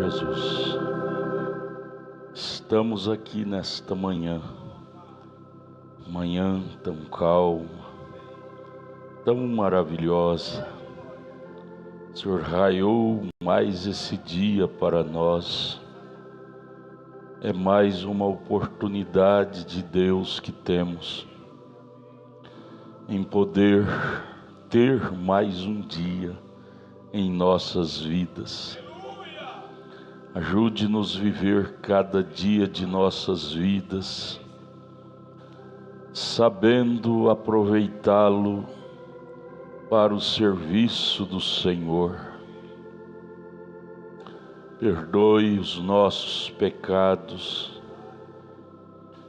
Jesus. Estamos aqui nesta manhã tão calma, tão maravilhosa. O Senhor raiou mais esse dia para nós. É mais uma oportunidade de Deus que temos em poder ter mais um dia em nossas vidas. Ajude-nos a viver cada dia de nossas vidas, sabendo aproveitá-lo para o serviço do Senhor. Perdoe os nossos pecados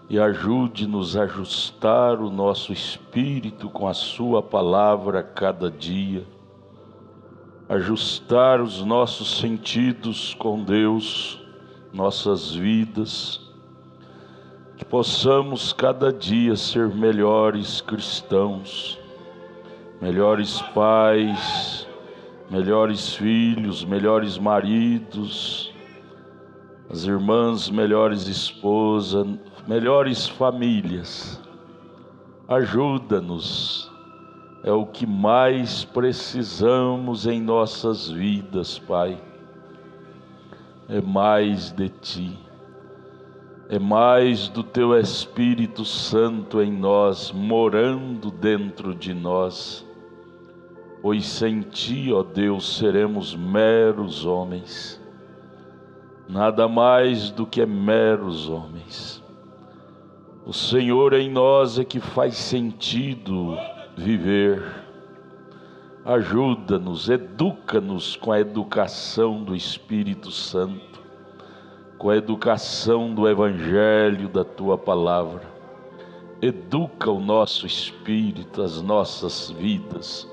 e ajude-nos a ajustar o nosso espírito com a sua palavra a cada dia. Ajustar os nossos sentidos com Deus, nossas vidas, que possamos cada dia ser melhores cristãos, melhores pais, melhores filhos, melhores maridos, as irmãs melhores esposas, melhores famílias. Ajuda-nos. É o que mais precisamos em nossas vidas, Pai. É mais de Ti. É mais do Teu Espírito Santo em nós, morando dentro de nós. Pois sem Ti, ó Deus, seremos meros homens. Nada mais do que meros homens. O Senhor em nós é que faz sentido viver. Ajuda-nos, educa-nos com a educação do Espírito Santo, com a educação do Evangelho, da Tua Palavra. Educa o nosso espírito, as nossas vidas.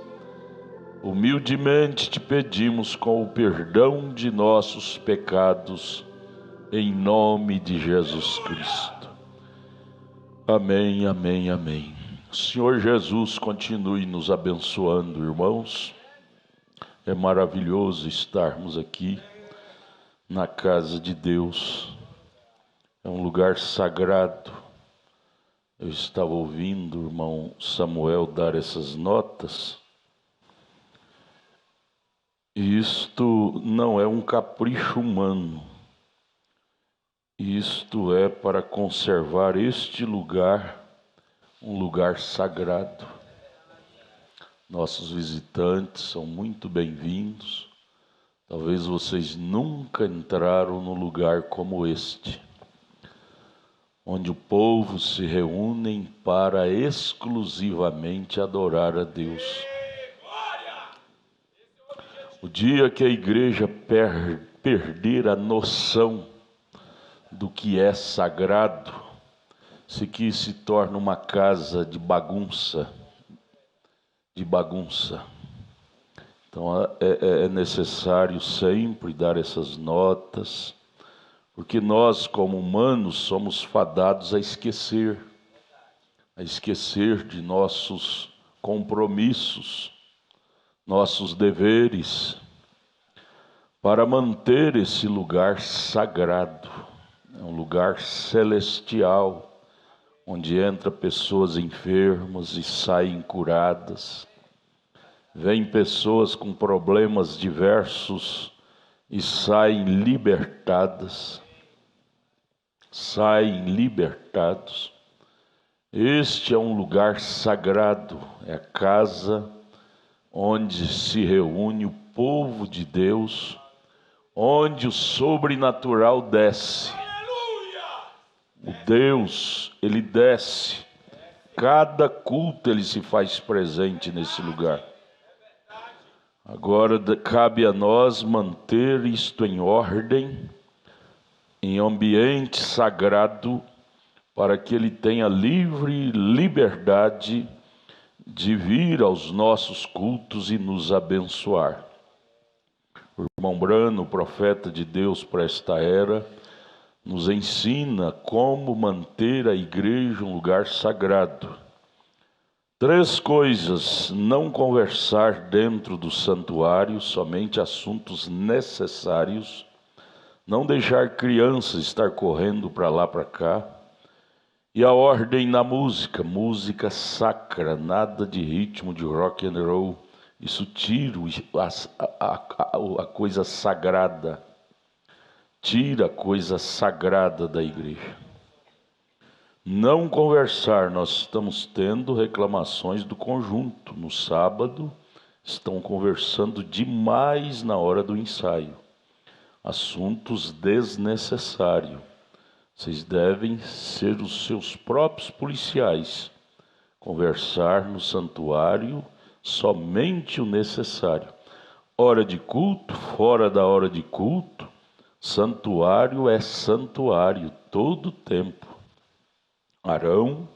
Humildemente te pedimos com o perdão de nossos pecados, em nome de Jesus Cristo. Amém, amém, amém. Senhor Jesus, continue nos abençoando, irmãos. É maravilhoso estarmos aqui na casa de Deus. É um lugar sagrado. Eu estava ouvindo o irmão Samuel dar essas notas. E isto não é um capricho humano. Isto é para conservar este lugar, um lugar sagrado. Nossos visitantes são muito bem-vindos. Talvez vocês nunca entraram num lugar como este, onde o povo se reúne para exclusivamente adorar a Deus. O dia que a igreja perder a noção do que é sagrado, se que se torna uma casa de bagunça. Então é necessário sempre dar essas notas, porque nós como humanos somos fadados a esquecer de nossos compromissos, nossos deveres, para manter esse lugar sagrado. É um lugar celestial, onde entra pessoas enfermas e saem curadas. Vêm pessoas com problemas diversos e saem libertadas. Este é um lugar sagrado, é a casa onde se reúne o povo de Deus, onde o sobrenatural desce. O Deus, Ele desce. Cada culto Ele se faz presente nesse lugar. Agora cabe a nós manter isto em ordem, em ambiente sagrado, para que Ele tenha livre liberdade de vir aos nossos cultos e nos abençoar. O irmão Brano, profeta de Deus para esta era, nos ensina como manter a igreja um lugar sagrado. 3 coisas: não conversar dentro do santuário, somente assuntos necessários. não deixar crianças estar correndo para lá, para cá. E a ordem na música, música sacra, nada de ritmo de rock and roll. Isso tira a coisa sagrada, tira a coisa sagrada da igreja. Não conversar, nós estamos tendo reclamações do conjunto. No sábado, estão conversando demais na hora do ensaio. Assuntos desnecessários. Vocês devem ser os seus próprios policiais. Conversar no santuário somente o necessário. Hora de culto, fora da hora de culto, santuário é santuário todo tempo. Arão,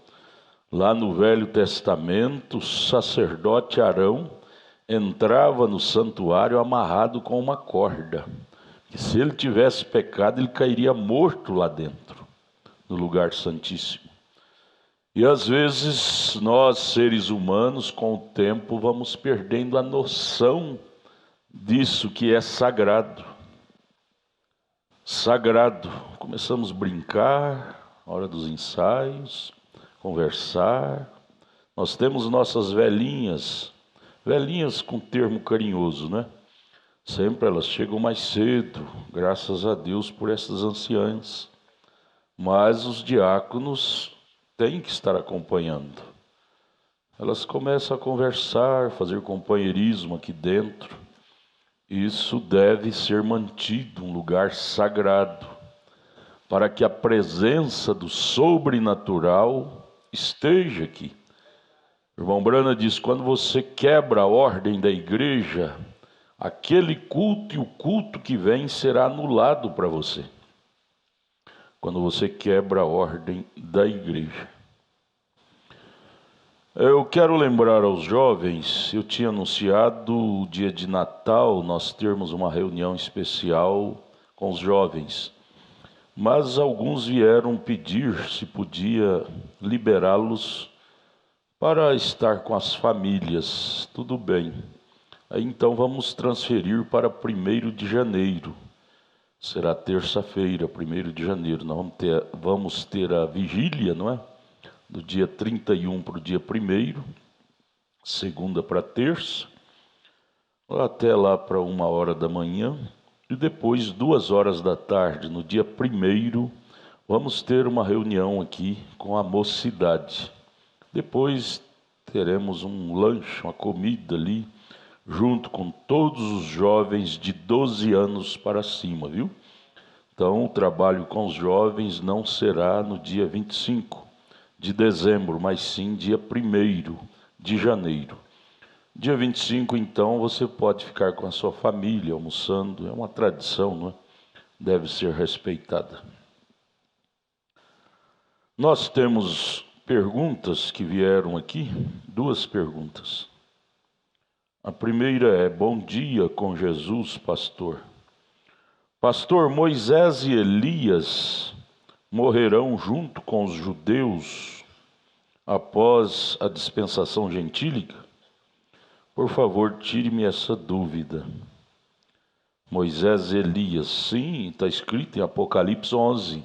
lá no Velho Testamento, o sacerdote Arão entrava no santuário amarrado com uma corda. Que se ele tivesse pecado, ele cairia morto lá dentro, no lugar santíssimo. E às vezes nós, seres humanos, com o tempo vamos perdendo a noção disso que é sagrado. Sagrado. Começamos a brincar, hora dos ensaios, conversar. Nós temos nossas velhinhas com termo carinhoso, né? Sempre elas chegam mais cedo, graças a Deus por essas anciãs. Mas os diáconos têm que estar acompanhando. Elas começam a conversar, fazer companheirismo aqui dentro. Isso deve ser mantido um lugar sagrado, para que a presença do sobrenatural esteja aqui. O irmão Brana diz, quando você quebra a ordem da igreja, aquele culto e o culto que vem será anulado para você. Quando você quebra a ordem da igreja. Eu quero lembrar aos jovens, eu tinha anunciado o dia de Natal, nós termos uma reunião especial com os jovens. Mas alguns vieram pedir se podia liberá-los para estar com as famílias. Tudo bem. Aí então vamos transferir para 1º de janeiro. Será terça-feira, 1º de janeiro. Nós vamos ter a vigília, não é? Do dia 31 para o dia 1º, segunda para terça, até lá para 1h da manhã. E depois, 2h da tarde, no dia 1º, vamos ter uma reunião aqui com a mocidade. Depois teremos um lanche, uma comida ali, junto com todos os jovens de 12 anos para cima, viu? Então, o trabalho com os jovens não será no dia 25 de dezembro, mas sim dia 1º de janeiro. Dia 25, então, você pode ficar com a sua família almoçando. É uma tradição, não é? Deve ser respeitada. Nós temos perguntas que vieram aqui, 2 perguntas. A primeira é, bom dia com Jesus, pastor. Pastor, Moisés e Elias morrerão junto com os judeus após a dispensação gentílica? Por favor, tire-me essa dúvida. Moisés e Elias, sim, está escrito em Apocalipse 11.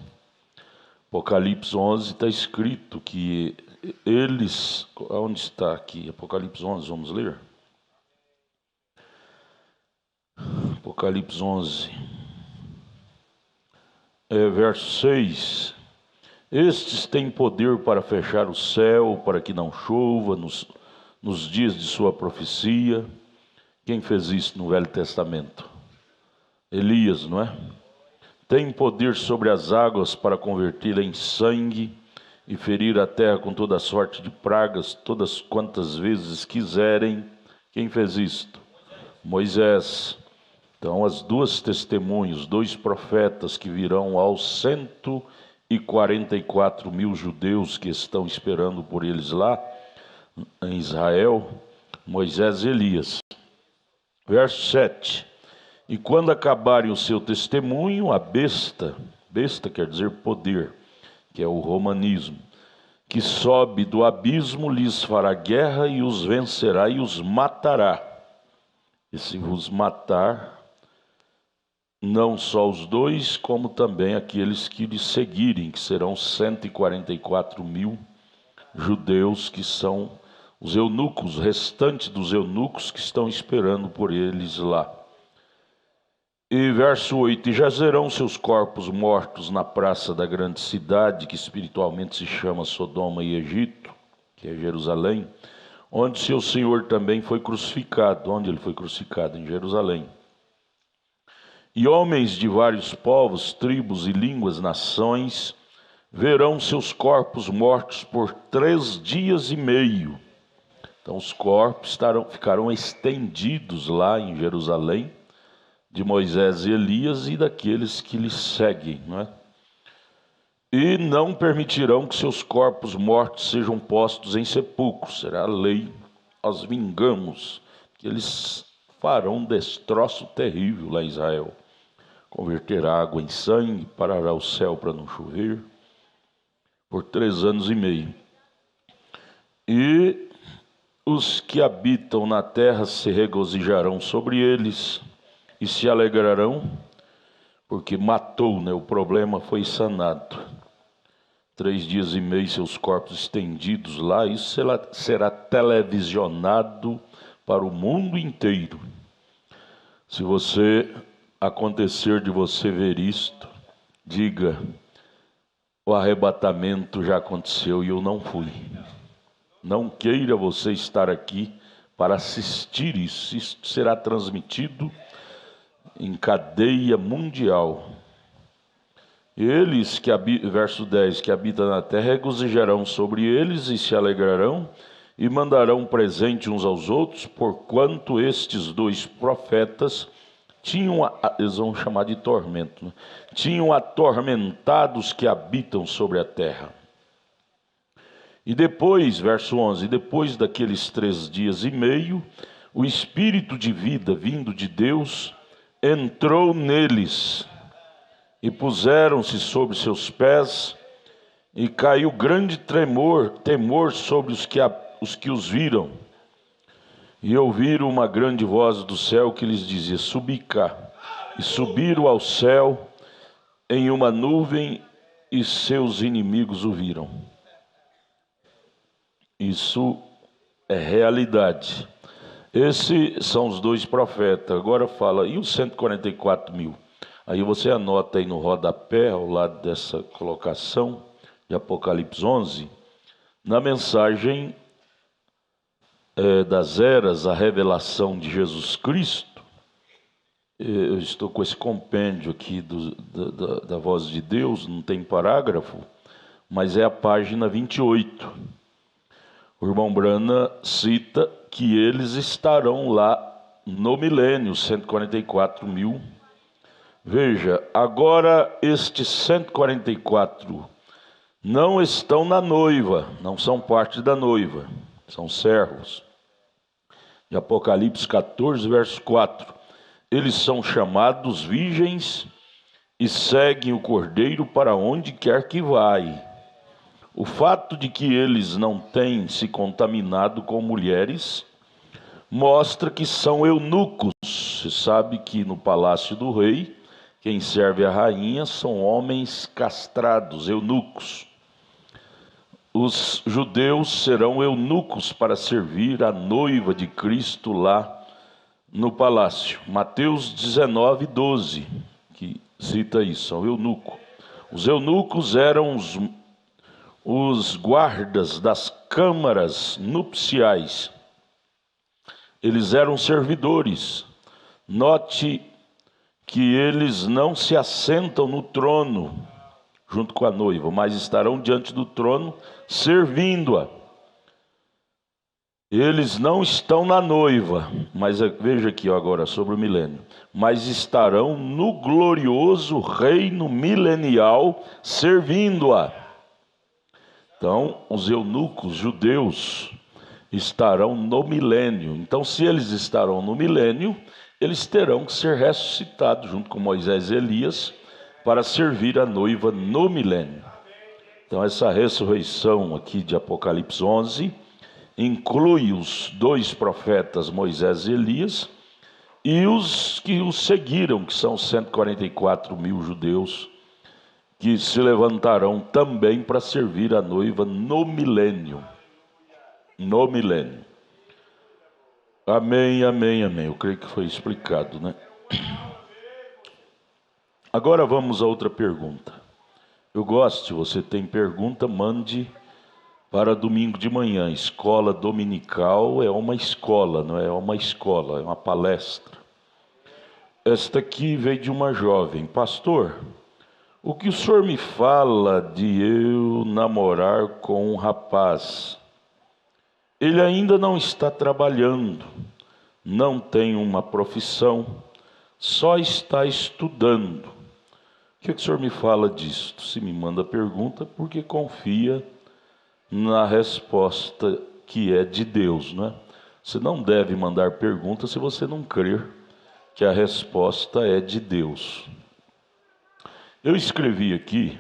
Apocalipse 11 está escrito que eles... Onde está aqui? Apocalipse 11, vamos ler? Apocalipse 11, verso 6. Estes têm poder para fechar o céu, para que não chova nos dias de sua profecia. Quem fez isso no Velho Testamento? Elias, não é? Tem poder sobre as águas para convertê-la em sangue e ferir a terra com toda sorte de pragas, todas quantas vezes quiserem. Quem fez isto? Moisés. Então, as 2 testemunhas, 2 profetas que virão aos 144.000 judeus que estão esperando por eles lá em Israel, Moisés e Elias. Verso 7. E quando acabarem o seu testemunho, a besta quer dizer poder, que é o romanismo, que sobe do abismo, lhes fará guerra e os vencerá e os matará. E se vos matar, não só os dois, como também aqueles que lhe seguirem, que serão 144.000 judeus, que são os eunucos, restantes dos eunucos que estão esperando por eles lá. E verso 8: e jazerão seus corpos mortos na praça da grande cidade, que espiritualmente se chama Sodoma e Egito, que é Jerusalém, onde seu Senhor também foi crucificado. Onde ele foi crucificado? Em Jerusalém. E homens de vários povos, tribos e línguas, nações, verão seus corpos mortos por 3 dias e meio. Então os corpos ficarão estendidos lá em Jerusalém, de Moisés e Elias e daqueles que lhes seguem, não é? E não permitirão que seus corpos mortos sejam postos em sepulcros. Será a lei, nós vingamos, que eles farão um destroço terrível lá em Israel. Converterá água em sangue, parará o céu para não chover, por 3 anos e meio. E os que habitam na terra se regozijarão sobre eles e se alegrarão, porque matou, né? O problema foi sanado. 3 dias e meio seus corpos estendidos lá, isso será televisionado para o mundo inteiro. Se você acontecer de você ver isto, diga: o arrebatamento já aconteceu e eu não fui. Não queira você estar aqui para assistir isso. Isso será transmitido em cadeia mundial. Eles verso 10, que habitam na terra, regozijarão sobre eles e se alegrarão, e mandarão presente uns aos outros, porquanto estes 2 profetas tinham, eles vão chamar de tormento, né? Tinham atormentado os que habitam sobre a terra. E depois, verso 11, depois daqueles 3 dias e meio, o Espírito de vida vindo de Deus entrou neles, e puseram-se sobre seus pés, e caiu grande temor sobre os que os viram. E ouviram uma grande voz do céu que lhes dizia: subi cá. E subiram ao céu em uma nuvem, e seus inimigos o viram. Isso é realidade. Esses são os 2 profetas. Agora fala, e os 144.000? Aí você anota aí no rodapé, ao lado dessa colocação de Apocalipse 11, na mensagem das eras, a revelação de Jesus Cristo. Eu estou com esse compêndio aqui da voz de Deus, não tem parágrafo, mas é a página 28. O irmão Brana cita que eles estarão lá no milênio, 144.000. Veja, agora estes 144 não estão na noiva, não são parte da noiva, são servos. De Apocalipse 14, verso 4. Eles são chamados virgens e seguem o Cordeiro para onde quer que vai. O fato de que eles não têm se contaminado com mulheres mostra que são eunucos. Você sabe que no palácio do rei, quem serve a rainha são homens castrados, eunucos. Os judeus serão eunucos para servir a noiva de Cristo lá no palácio. Mateus 19, 12, que cita isso, são eunucos. Os eunucos eram os guardas das câmaras nupciais. Eles eram servidores. Note que eles não se assentam no trono junto com a noiva, mas estarão diante do trono servindo-a. Eles não estão na noiva, mas veja aqui agora sobre o milênio, mas estarão no glorioso reino milenial servindo-a. Então, os eunucos judeus estarão no milênio. Então, se eles estarão no milênio, eles terão que ser ressuscitados junto com Moisés e Elias para servir a noiva no milênio. Então essa ressurreição aqui de Apocalipse 11 inclui os 2 profetas Moisés e Elias e os que o seguiram, que são 144 mil judeus, que se levantarão também para servir a noiva no milênio. No milênio. Amém, amém, amém. Eu creio que foi explicado, né? Agora vamos a outra pergunta. Eu gosto, se você tem pergunta, mande para domingo de manhã. Escola dominical é uma escola, não é uma escola, é uma palestra. Esta aqui veio de uma jovem. Pastor, o que o senhor me fala de eu namorar com um rapaz? Ele ainda não está trabalhando, não tem uma profissão, só está estudando. O que o senhor me fala disto? Se me manda pergunta, porque confia na resposta que é de Deus, né? Você não deve mandar pergunta se você não crer que a resposta é de Deus. Eu escrevi aqui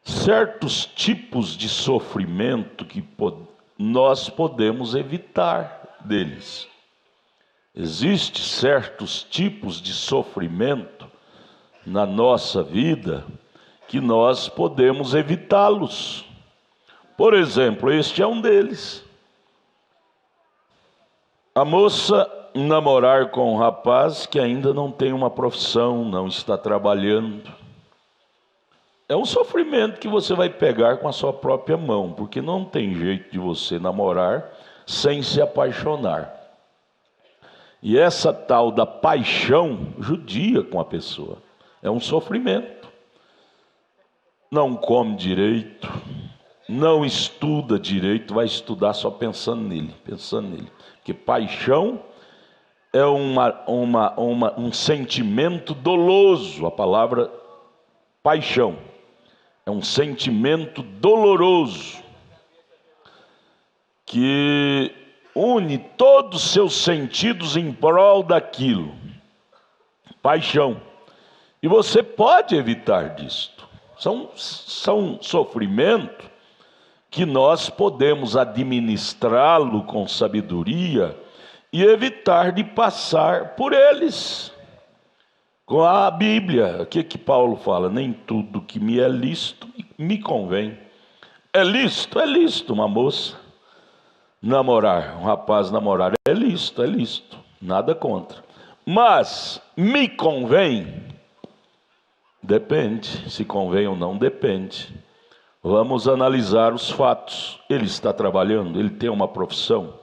certos tipos de sofrimento que nós podemos evitar deles. Existem certos tipos de sofrimento na nossa vida que nós podemos evitá-los. Por exemplo, este é um deles. A moça namorar com um rapaz que ainda não tem uma profissão, não está trabalhando. É um sofrimento que você vai pegar com a sua própria mão, porque não tem jeito de você namorar sem se apaixonar. E essa tal da paixão judia com a pessoa. É um sofrimento. Não come direito, não estuda direito, vai estudar só pensando nele. Porque paixão é um sentimento doloso. A palavra paixão é um sentimento doloroso que une todos os seus sentidos em prol daquilo. Paixão. E você pode evitar disto. São sofrimento que nós podemos administrá-lo com sabedoria e evitar de passar por eles. Com a Bíblia, o que Paulo fala? Nem tudo que me é lícito me convém. É lícito uma moça namorar, um rapaz namorar. É lícito, nada contra. Mas me convém? Depende, se convém ou não, depende. Vamos analisar os fatos. Ele está trabalhando, ele tem uma profissão,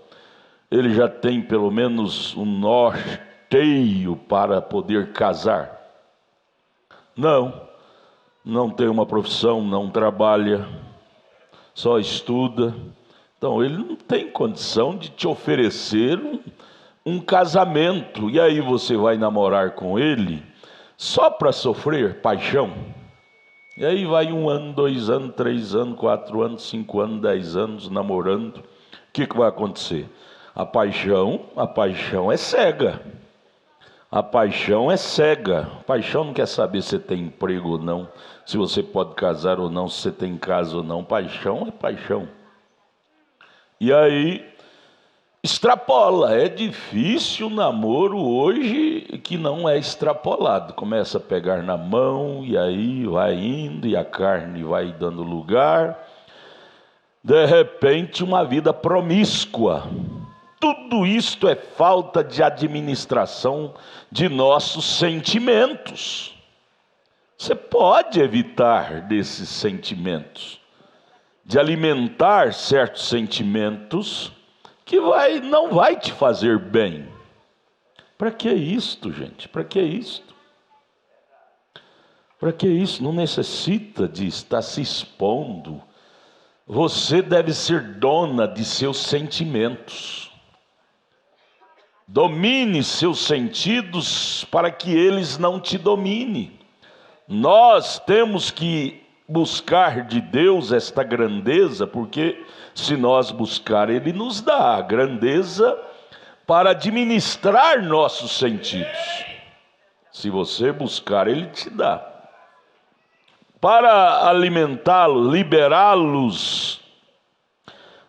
ele já tem pelo menos um norteio para poder casar. Não tem uma profissão, não trabalha, só estuda. Então ele não tem condição de te oferecer um casamento. E aí você vai namorar com ele só para sofrer paixão? E aí vai 1 ano, 2 anos, 3 anos, 4 anos, 5 anos, 10 anos namorando. O que vai acontecer? A paixão é cega. A paixão é cega. A paixão não quer saber se você tem emprego ou não, se você pode casar ou não, se você tem casa ou não. Paixão é paixão. E aí extrapola. É difícil o namoro hoje que não é extrapolado. Começa a pegar na mão e aí vai indo e a carne vai dando lugar. De repente uma vida promíscua. Tudo isto é falta de administração de nossos sentimentos. Você pode evitar desses sentimentos, de alimentar certos sentimentos que não vai te fazer bem. Para que isto, gente? Para que isto? Para que isso? Não necessita de estar se expondo. Você deve ser dona de seus sentimentos. Domine seus sentidos para que eles não te dominem. Nós temos que buscar de Deus esta grandeza, porque se nós buscar, Ele nos dá a grandeza para administrar nossos sentidos. Se você buscar, Ele te dá. Para alimentá-los, liberá-los,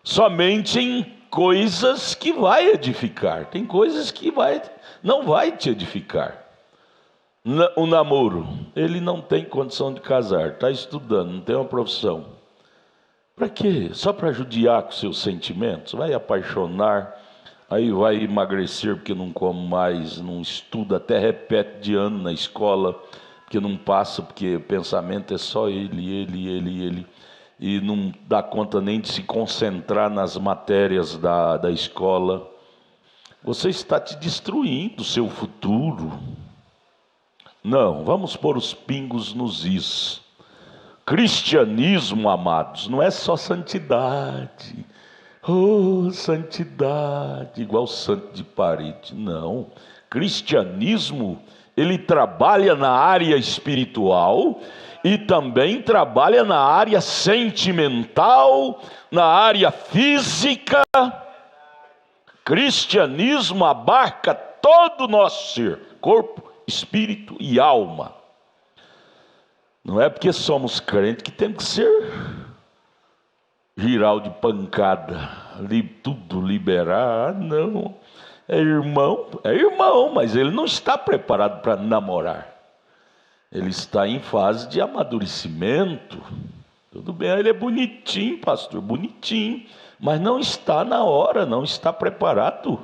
somente em coisas que vai edificar. Tem coisas que não vai te edificar. O namoro, ele não tem condição de casar, está estudando, não tem uma profissão. Para quê? Só para judiar com seus sentimentos? Vai apaixonar, aí vai emagrecer porque não come mais, não estuda, até repete de ano na escola, porque não passa, porque o pensamento é só ele, e não dá conta nem de se concentrar nas matérias da escola. Você está te destruindo o seu futuro. Não, vamos pôr os pingos nos is. Cristianismo, amados, não é só santidade. Oh, santidade, igual santo de parede. Não. Cristianismo, ele trabalha na área espiritual e também trabalha na área sentimental, na área física. Cristianismo abarca todo o nosso ser, corpo, espírito e alma. Não é porque somos crentes que temos que ser giral de pancada, tudo liberar, não. É irmão, mas ele não está preparado para namorar. Ele está em fase de amadurecimento. Tudo bem, ele é bonitinho, pastor, bonitinho, mas não está na hora, não está preparado.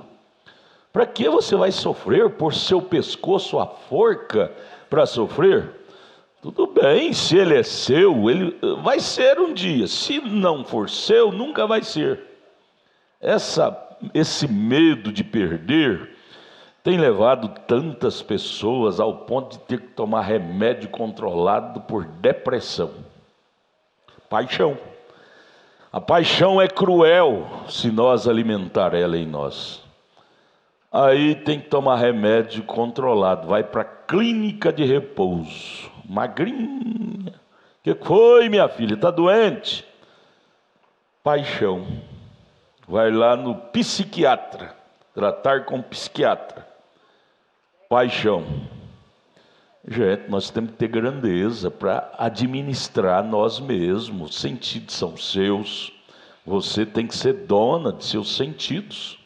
Para que você vai sofrer? Por seu pescoço a forca para sofrer? Tudo bem, se ele é seu, ele vai ser um dia. Se não for seu, nunca vai ser. Esse medo de perder tem levado tantas pessoas ao ponto de ter que tomar remédio controlado por depressão. Paixão. A paixão é cruel se nós alimentar ela em nós. Aí tem que tomar remédio controlado, vai para a clínica de repouso. Magrinha. O que foi, minha filha? Está doente? Paixão. Vai lá no psiquiatra, tratar com psiquiatra. Paixão. Gente, nós temos que ter grandeza para administrar nós mesmos. Os sentidos são seus. Você tem que ser dona de seus sentidos.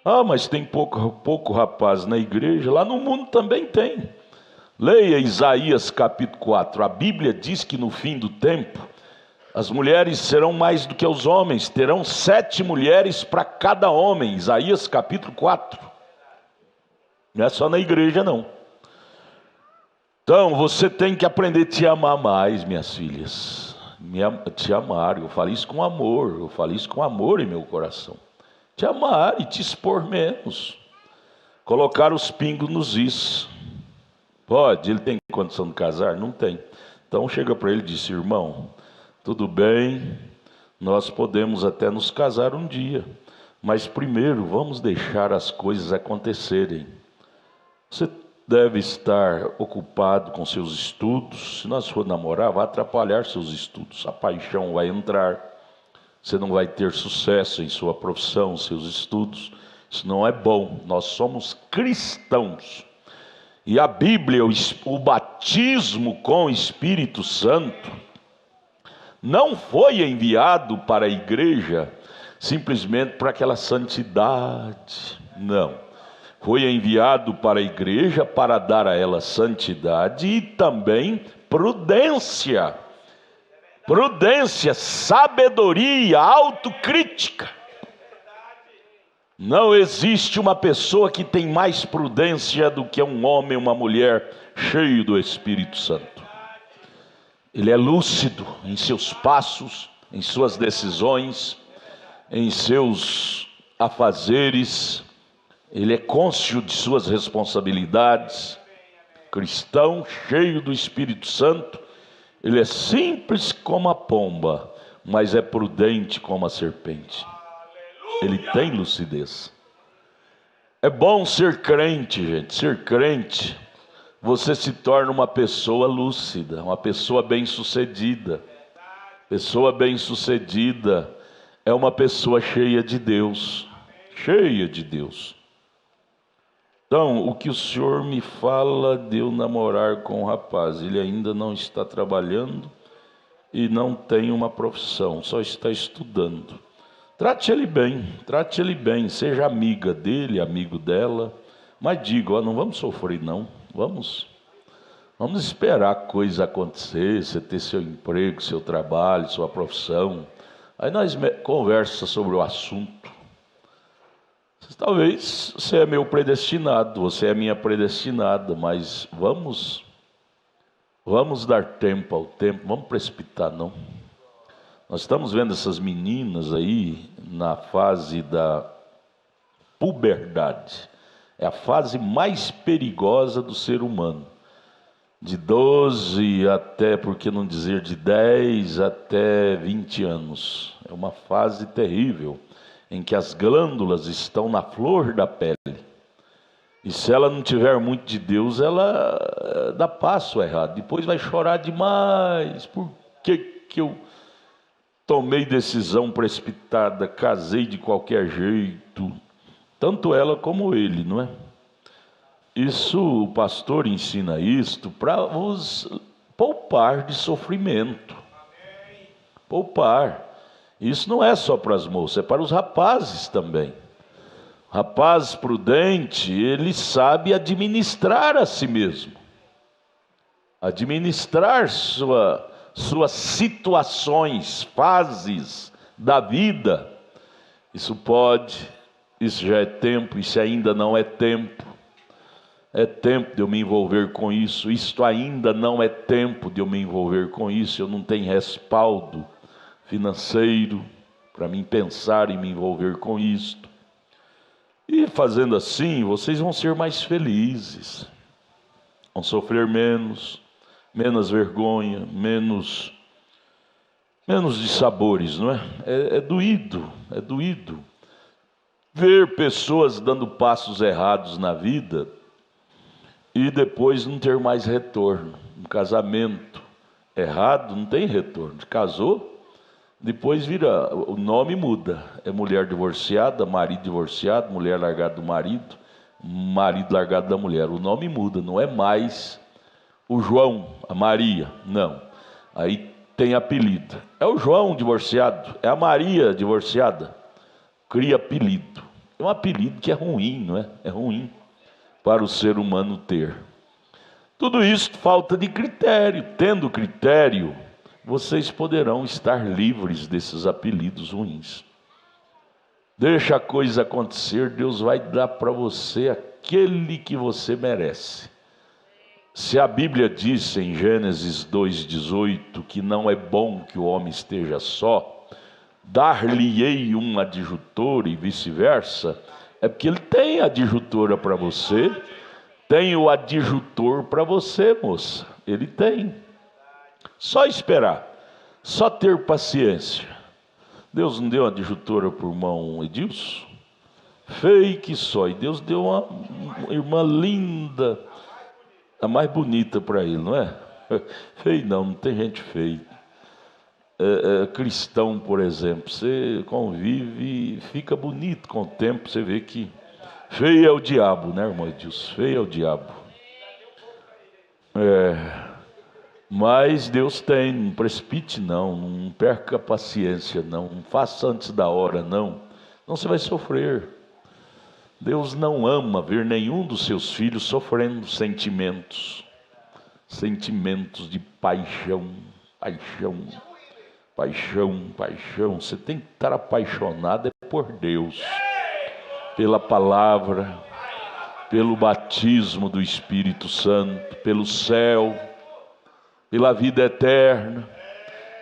Ah, mas tem pouco rapaz na igreja. Lá no mundo também tem. Leia Isaías capítulo 4. A Bíblia diz que no fim do tempo as mulheres serão mais do que os homens. Terão 7 mulheres para cada homem. Isaías capítulo 4. Não é só na igreja não. Então você tem que aprender a te amar mais, minhas filhas. Te amar. Eu falo isso com amor. Eu falo isso com amor em meu coração. Te amar e te expor menos. Colocar os pingos nos is. Pode, ele tem condição de casar? Não tem. Então chega para ele e diz: irmão, tudo bem, nós podemos até nos casar um dia, mas primeiro vamos deixar as coisas acontecerem. Você deve estar ocupado com seus estudos. Se nós for namorar, vai atrapalhar seus estudos. A paixão vai entrar, você não vai ter sucesso em sua profissão, seus estudos. Isso não é bom. Nós somos cristãos. E a Bíblia, o batismo com o Espírito Santo, não foi enviado para a igreja simplesmente para aquela santidade. Não. Foi enviado para a igreja para dar a ela santidade e também prudência. Prudência, sabedoria, autocrítica. Não existe uma pessoa que tem mais prudência do que um homem, uma mulher cheio do Espírito Santo. Ele é lúcido em seus passos, em suas decisões, em seus afazeres. Ele é cônscio de suas responsabilidades. Cristão, cheio do Espírito Santo. Ele é simples como a pomba, mas é prudente como a serpente. Ele tem lucidez. É bom ser crente, gente. Ser crente, você se torna uma pessoa lúcida, uma pessoa bem-sucedida. Pessoa bem-sucedida é uma pessoa cheia de Deus. Cheia de Deus. Então, o que o senhor me fala de eu namorar com um rapaz? Ele ainda não está trabalhando e não tem uma profissão, só está estudando. Trate ele bem, seja amiga dele, amigo dela, Mas digo, ó, não vamos sofrer não, vamos esperar a coisa acontecer, você ter seu emprego, seu trabalho, sua profissão. Aí nós conversa sobre o assunto. Talvez você é meu predestinado, você é minha predestinada, mas vamos dar tempo ao tempo, vamos precipitar não. Nós estamos vendo essas meninas aí na fase da puberdade. É a fase mais perigosa do ser humano. De 12 até, por que não dizer, de 10 até 20 anos. É uma fase terrível, em que as glândulas estão na flor da pele. E se ela não tiver muito de Deus, ela dá passo errado. Depois vai chorar demais. Por que eu tomei decisão precipitada, casei de qualquer jeito? Tanto ela como ele, não é? Isso, o pastor ensina isto para os poupar de sofrimento. Poupar. Isso não é só para as moças, é para os rapazes também. Rapaz prudente, ele sabe administrar a si mesmo. Administrar suas situações, fases da vida. Isso já é tempo, isso ainda não é tempo. É tempo de eu me envolver com isso. Isto ainda não é tempo de eu me envolver com isso. Eu não tenho respaldo financeiro para mim pensar em me envolver com isto. E fazendo assim, vocês vão ser mais felizes. Vão sofrer menos vergonha, menos dissabores, não é? É doído ver pessoas dando passos errados na vida e depois não ter mais retorno. Um casamento errado não tem retorno. Casou, depois o nome muda. É mulher divorciada, marido divorciado, mulher largada do marido largado da mulher. O nome muda, não é mais o João, a Maria, não. Aí tem apelido. É o João divorciado, é a Maria divorciada. Cria apelido. É um apelido que é ruim, não é? É ruim para o ser humano ter. Tudo isso falta de critério. Tendo critério, vocês poderão estar livres desses apelidos ruins. Deixa a coisa acontecer, Deus vai dar para você aquele que você merece. Se a Bíblia diz em Gênesis 2,18 que não é bom que o homem esteja só, dar-lhe-ei um adjutor e vice-versa, é porque ele tem adjutora para você, tem o adjutor para você, moça. Ele tem. Só esperar, só ter paciência. Deus não deu uma adjutora por irmão Edilson? Fake só. E Deus deu uma irmã linda, a mais bonita para ele, não é? Feio não tem gente feia. Cristão, por exemplo, você convive e fica bonito com o tempo, você vê que feio é o diabo, né, irmão Edilson? Feio é o diabo. Mas Deus tem, não precipite não perca a paciência não faça antes da hora não você vai sofrer. Deus não ama ver nenhum dos seus filhos sofrendo sentimentos de paixão. Você tem que estar apaixonado por Deus, pela palavra, pelo batismo do Espírito Santo, pelo céu, pela vida eterna.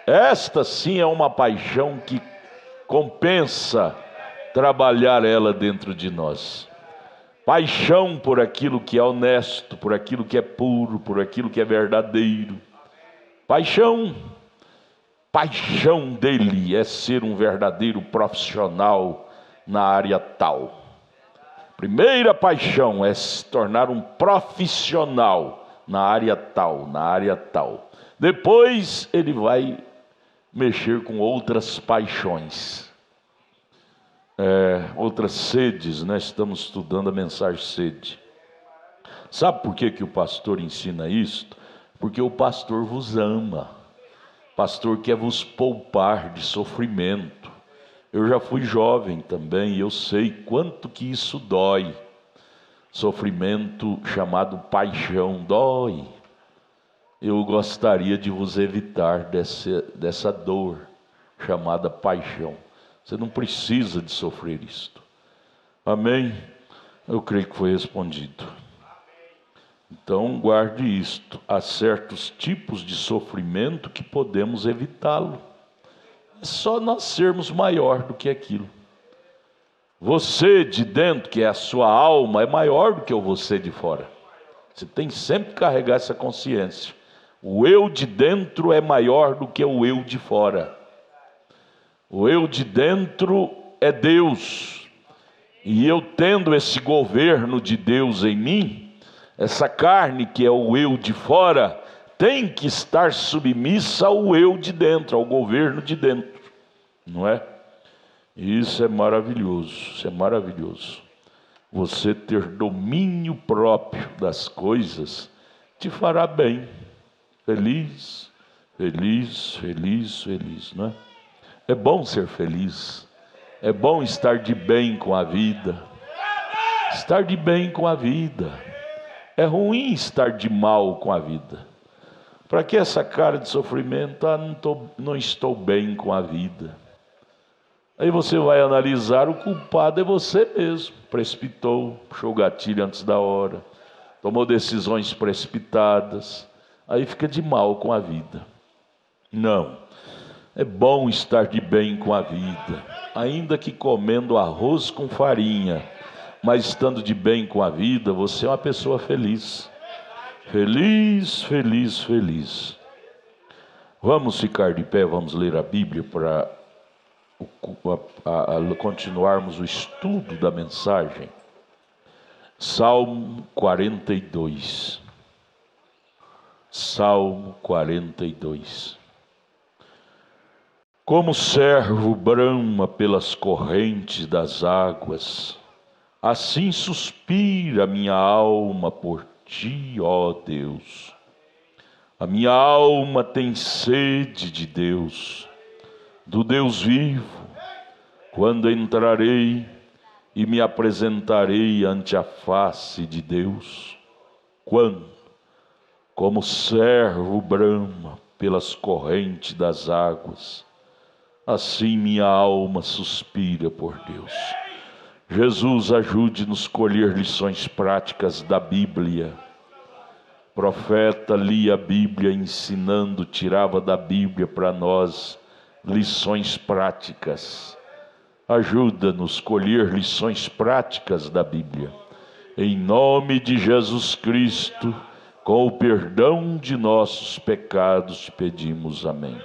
Esta sim é uma paixão que compensa trabalhar ela dentro de nós. Paixão por aquilo que é honesto, por aquilo que é puro, por aquilo que é verdadeiro. Paixão dele é ser um verdadeiro profissional na área tal. Primeira paixão é se tornar um profissional na área tal. Depois ele vai mexer com outras paixões, outras sedes, né? Estamos estudando a mensagem sede. Sabe por que o pastor ensina isto? Porque o pastor vos ama. O pastor quer vos poupar de sofrimento. Eu já fui jovem também e eu sei quanto que isso dói. sofrimento chamado paixão, dói. Eu gostaria de vos evitar dessa dor chamada paixão. Você não precisa de sofrer isto. Amém? Eu creio que foi respondido. Então guarde isto. Há certos tipos de sofrimento que podemos evitá-lo. É só nós sermos maior do que aquilo. Você de dentro, que é a sua alma, é maior do que o você de fora. Você tem sempre que carregar essa consciência. O eu de dentro é maior do que o eu de fora. O eu de dentro é Deus. E eu tendo esse governo de Deus em mim, essa carne que é o eu de fora, tem que estar submissa ao eu de dentro, ao governo de dentro. Não é? E isso é maravilhoso, isso é maravilhoso. Você ter domínio próprio das coisas te fará bem. Feliz, feliz, feliz, feliz, não é? É bom ser feliz. É bom estar de bem com a vida. Estar de bem com a vida. É ruim estar de mal com a vida. Para que essa cara de sofrimento? Não estou bem com a vida. Aí você vai analisar, o culpado é você mesmo. Precipitou, puxou o gatilho antes da hora, tomou decisões precipitadas. Aí fica de mal com a vida. Não, é bom estar de bem com a vida, ainda que comendo arroz com farinha, mas estando de bem com a vida, você é uma pessoa feliz. Feliz, feliz, feliz. Vamos ficar de pé, vamos ler a Bíblia para continuarmos o estudo da mensagem. Salmo 42. Salmo 42. Como o servo brama pelas correntes das águas, assim suspira a minha alma por ti, ó Deus. A minha alma tem sede de Deus, do Deus vivo. Quando entrarei e me apresentarei ante a face de Deus? Quando? Como o servo brama pelas correntes das águas, assim minha alma suspira por Deus. Jesus, ajude-nos a escolher lições práticas da Bíblia. O profeta lia a Bíblia ensinando, tirava da Bíblia para nós lições práticas. Ajuda-nos a escolher lições práticas da Bíblia. Em nome de Jesus Cristo, com o perdão de nossos pecados, te pedimos. Amém.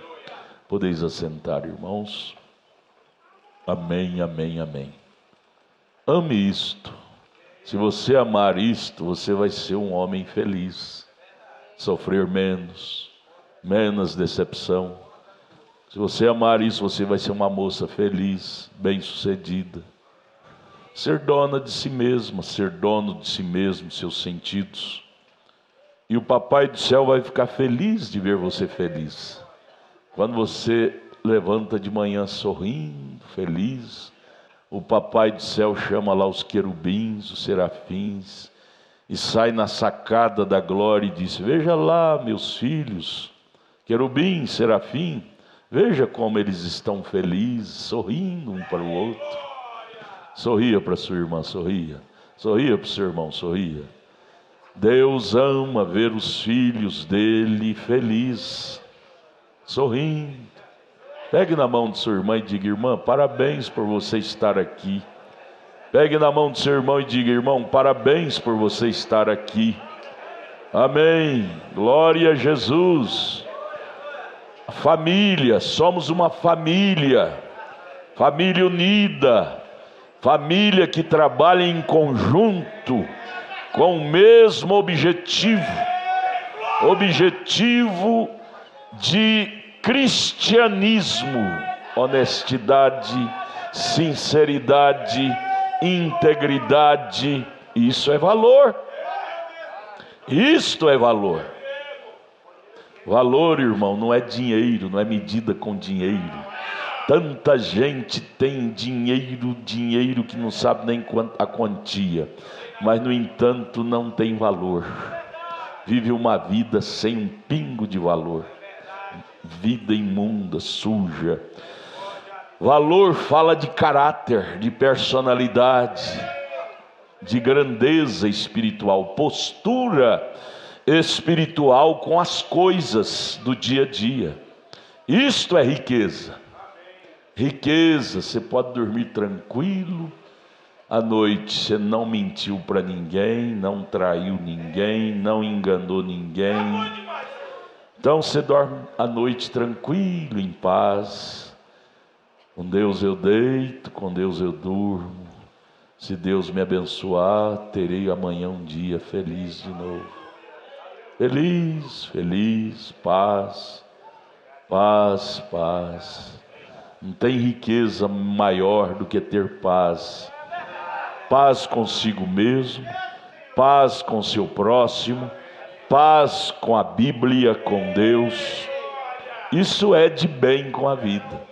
Podeis assentar, irmãos. Amém, amém, amém. Ame isto. Se você amar isto, você vai ser um homem feliz. Sofrer menos decepção. Se você amar isso, você vai ser uma moça feliz, bem-sucedida. Ser dona de si mesma, ser dono de si mesmo, seus sentidos. E o Papai do Céu vai ficar feliz de ver você feliz. Quando você levanta de manhã sorrindo, feliz, o Papai do Céu chama lá os querubins, os serafins, e sai na sacada da glória e diz: veja lá, meus filhos, querubim, serafim, veja como eles estão felizes, sorrindo um para o outro. Sorria para sua irmã, sorria. Sorria para o seu irmão, sorria. Deus ama ver os filhos dele felizes, sorrindo. Pegue na mão de sua irmã e diga: irmã, parabéns por você estar aqui. Pegue na mão de seu irmão e diga: irmão, parabéns por você estar aqui. Amém. Glória a Jesus. Família, somos uma família. Família unida. Família que trabalha em conjunto com o mesmo objetivo. Objetivo de cristianismo, honestidade, sinceridade, integridade. Isso é valor. Isto é valor. Valor, irmão, não é dinheiro, não é medida com dinheiro. Tanta gente tem dinheiro que não sabe nem a quantia. mas no entanto não tem valor. Vive uma vida sem um pingo de valor. Vida imunda, suja. Valor fala de caráter, de personalidade, de grandeza espiritual, postura espiritual com as coisas do dia a dia. Isto é riqueza. Riqueza, você pode dormir tranquilo à noite, você não mentiu para ninguém, não traiu ninguém, não enganou ninguém. Então você dorme à noite tranquilo, em paz. Com Deus eu deito, com Deus eu durmo. Se Deus me abençoar, terei amanhã um dia feliz de novo. Feliz, feliz, paz, paz, paz. Não tem riqueza maior do que ter paz. Paz consigo mesmo, paz com seu próximo, paz com a Bíblia, com Deus. Isso é de bem com a vida.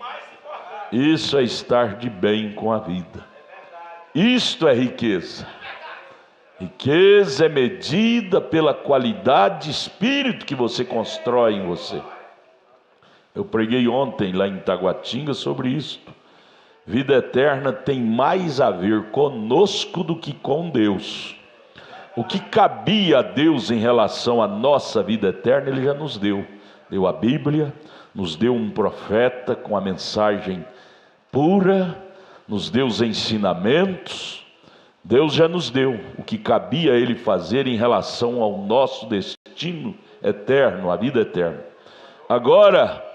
Isso é estar de bem com a vida. Isto é riqueza. Riqueza é medida pela qualidade de espírito que você constrói em você. Eu preguei ontem lá em Taguatinga sobre isto. Vida eterna tem mais a ver conosco do que com Deus. O que cabia a Deus em relação à nossa vida eterna, Ele já nos deu. Deu a Bíblia, nos deu um profeta com a mensagem pura, nos deu os ensinamentos. Deus já nos deu o que cabia a Ele fazer em relação ao nosso destino eterno, a vida eterna. Agora,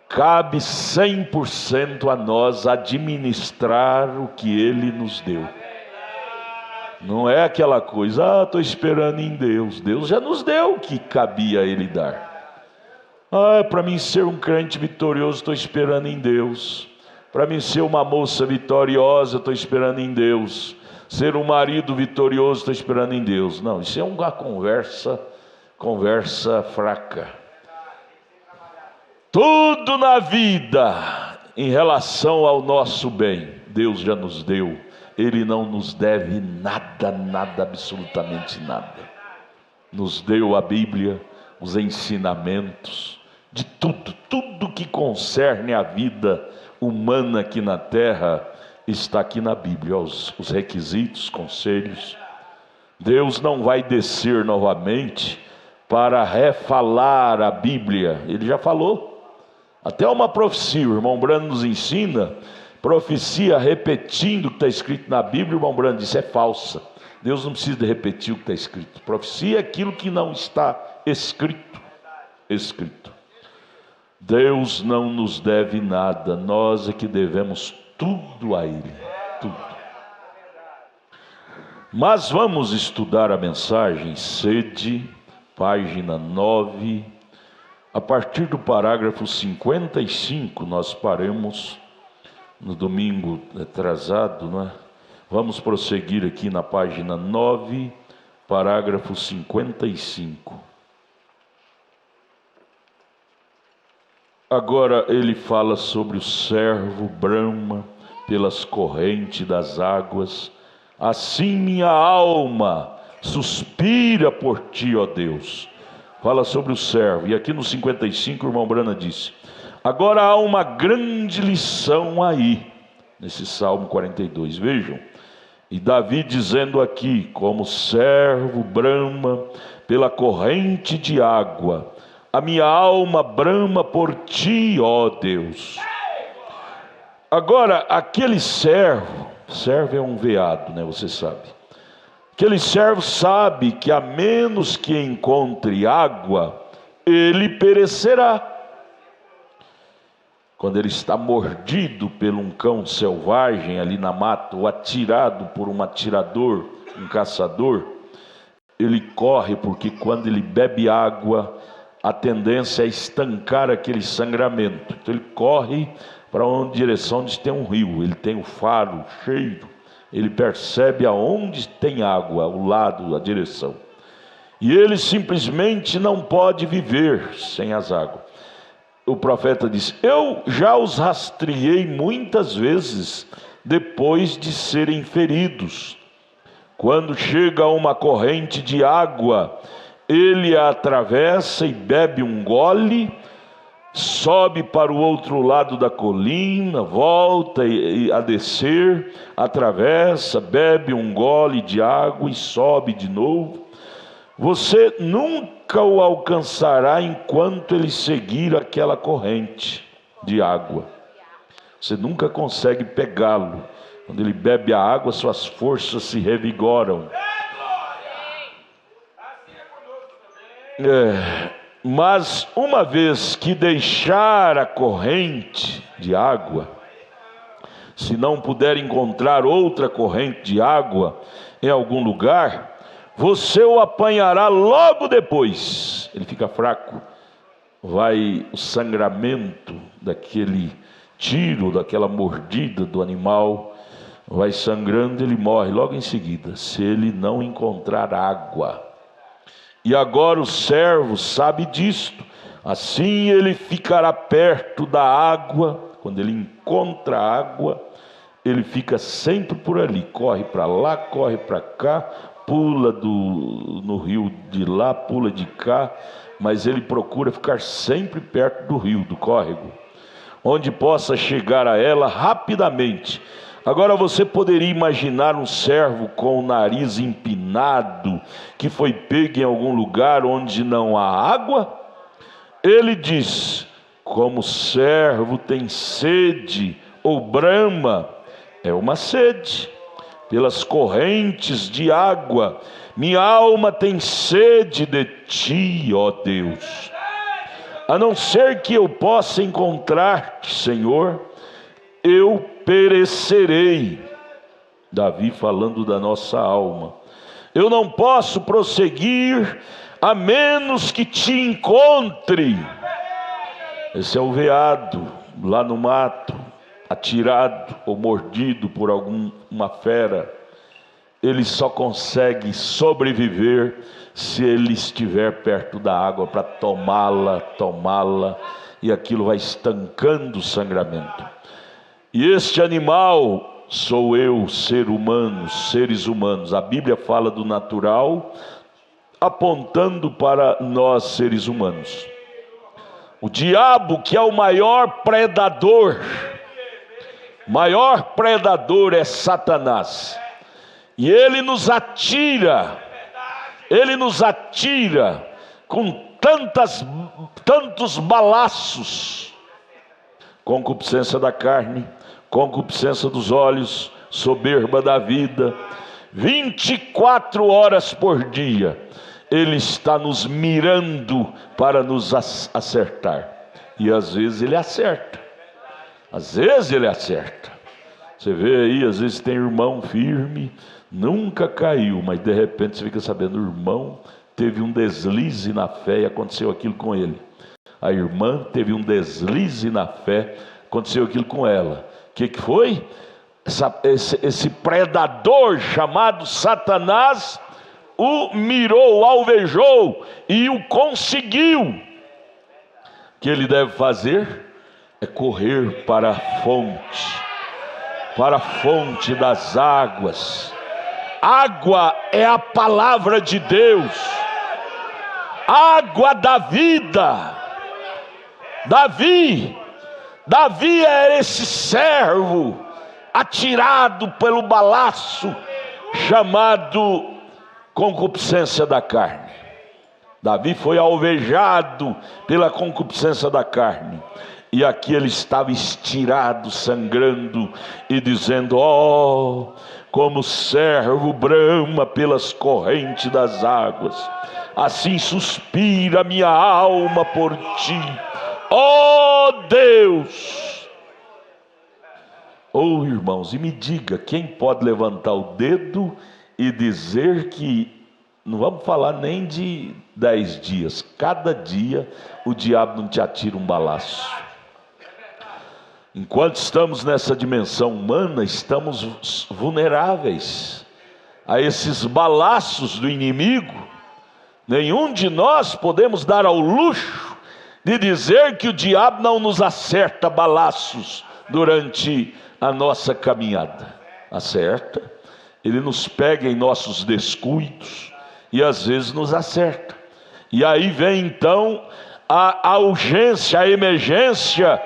cabe 100% a nós administrar o que Ele nos deu. Não é aquela coisa, estou esperando em Deus. Deus já nos deu o que cabia a Ele dar. Para mim ser um crente vitorioso, estou esperando em Deus. Para mim ser uma moça vitoriosa, estou esperando em Deus. Ser um marido vitorioso, estou esperando em Deus. Não, isso é uma conversa fraca. Tudo na vida, em relação ao nosso bem, Deus já nos deu. Ele não nos deve nada, nada, absolutamente nada. Nos deu a Bíblia, os ensinamentos, de tudo que concerne a vida humana aqui na terra, está aqui na Bíblia, os requisitos, conselhos. Deus não vai descer novamente para refalar a Bíblia, Ele já falou. Até uma profecia, o irmão Brando nos ensina, profecia repetindo o que está escrito na Bíblia. O irmão Brando disse, é falsa. Deus não precisa de repetir o que está escrito. Profecia é aquilo que não está escrito. Deus não nos deve nada, nós é que devemos tudo a Ele, tudo. Mas vamos estudar a mensagem, sede, página 9, a partir do parágrafo 55, nós paramos no domingo atrasado, não é? Vamos prosseguir aqui na página 9, parágrafo 55. Agora ele fala sobre o servo brama pelas correntes das águas. Assim minha alma suspira por ti, ó Deus. Fala sobre o servo. E aqui no 55 o irmão Brana disse: agora há uma grande lição aí, nesse Salmo 42, vejam. E Davi dizendo aqui, como servo brama pela corrente de água, a minha alma brama por ti, ó Deus. Agora, aquele servo é um veado, né? Você sabe. Aquele servo sabe que a menos que encontre água, ele perecerá. Quando ele está mordido por um cão selvagem ali na mata, ou atirado por um atirador, um caçador, ele corre, porque quando ele bebe água, a tendência é estancar aquele sangramento. Então ele corre para uma direção onde tem um rio, ele tem o faro cheio, ele percebe aonde tem água, o lado, a direção. E ele simplesmente não pode viver sem as águas. O profeta diz: eu já os rastreei muitas vezes depois de serem feridos. Quando chega a uma corrente de água, ele a atravessa e bebe um gole, sobe para o outro lado da colina, volta a descer, atravessa, bebe um gole de água e sobe de novo. Você nunca o alcançará enquanto ele seguir aquela corrente de água. Você nunca consegue pegá-lo. Quando ele bebe a água, suas forças se revigoram. Mas uma vez que deixar a corrente de água, se não puder encontrar outra corrente de água em algum lugar, você o apanhará logo depois. Ele fica fraco, vai o sangramento daquele tiro, daquela mordida do animal, vai sangrando, ele morre logo em seguida, se ele não encontrar água. E agora o servo sabe disto, assim ele ficará perto da água. Quando ele encontra água, ele fica sempre por ali, corre para lá, corre para cá, pula no rio de lá, pula de cá, mas ele procura ficar sempre perto do rio, do córrego, onde possa chegar a ela rapidamente. Agora você poderia imaginar um servo com o nariz empinado, que foi pego em algum lugar onde não há água? Ele diz: como o servo tem sede ou brama, é uma sede, pelas correntes de água, minha alma tem sede de ti, ó Deus. A não ser que eu possa encontrar-te, Senhor, eu perecerei. Davi falando da nossa alma. Eu não posso prosseguir a menos que te encontre. Esse é o veado lá no mato, atirado ou mordido por alguma fera. Ele só consegue sobreviver se ele estiver perto da água para tomá-la, e aquilo vai estancando o sangramento. E este animal sou eu, ser humano, seres humanos. A Bíblia fala do natural, apontando para nós, seres humanos. O diabo, que é o maior predador é Satanás. E ele nos atira com tantos balaços: concupiscência da carne, concupiscência dos olhos, soberba da vida. 24 horas por dia ele está nos mirando para nos acertar. E às vezes ele acerta. Você vê aí, às vezes tem irmão firme, nunca caiu, mas de repente você fica sabendo, o irmão teve um deslize na fé e aconteceu aquilo com ele. A irmã teve um deslize na fé, aconteceu aquilo com ela. O que foi? Esse predador chamado Satanás o mirou, o alvejou e o conseguiu. O que ele deve fazer é correr para a fonte das águas. Água é a palavra de Deus, água da vida. Davi é esse servo atirado pelo balaço chamado concupiscência da carne. Davi foi alvejado pela concupiscência da carne, e aqui ele estava estirado, sangrando e dizendo: ó, como o servo brama pelas correntes das águas, assim suspira minha alma por ti, ó Deus. Oh, irmãos, e me diga, quem pode levantar o dedo e dizer que, não vamos falar nem de 10 dias, cada dia o diabo não te atira um balaço? Enquanto estamos nessa dimensão humana, estamos vulneráveis a esses balaços do inimigo. Nenhum de nós podemos dar ao luxo de dizer que o diabo não nos acerta balaços durante a nossa caminhada. Acerta. Ele nos pega em nossos descuidos e às vezes nos acerta. E aí vem então a urgência, a emergência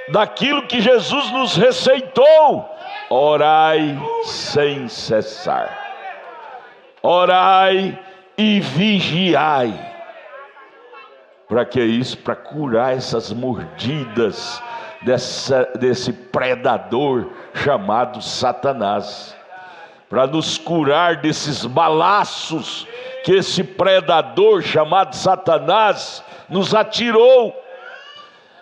daquilo que Jesus nos receitou: orai sem cessar, orai e vigiai. Para que isso? Para curar essas mordidas desse predador chamado Satanás, para nos curar desses balaços que esse predador chamado Satanás nos atirou.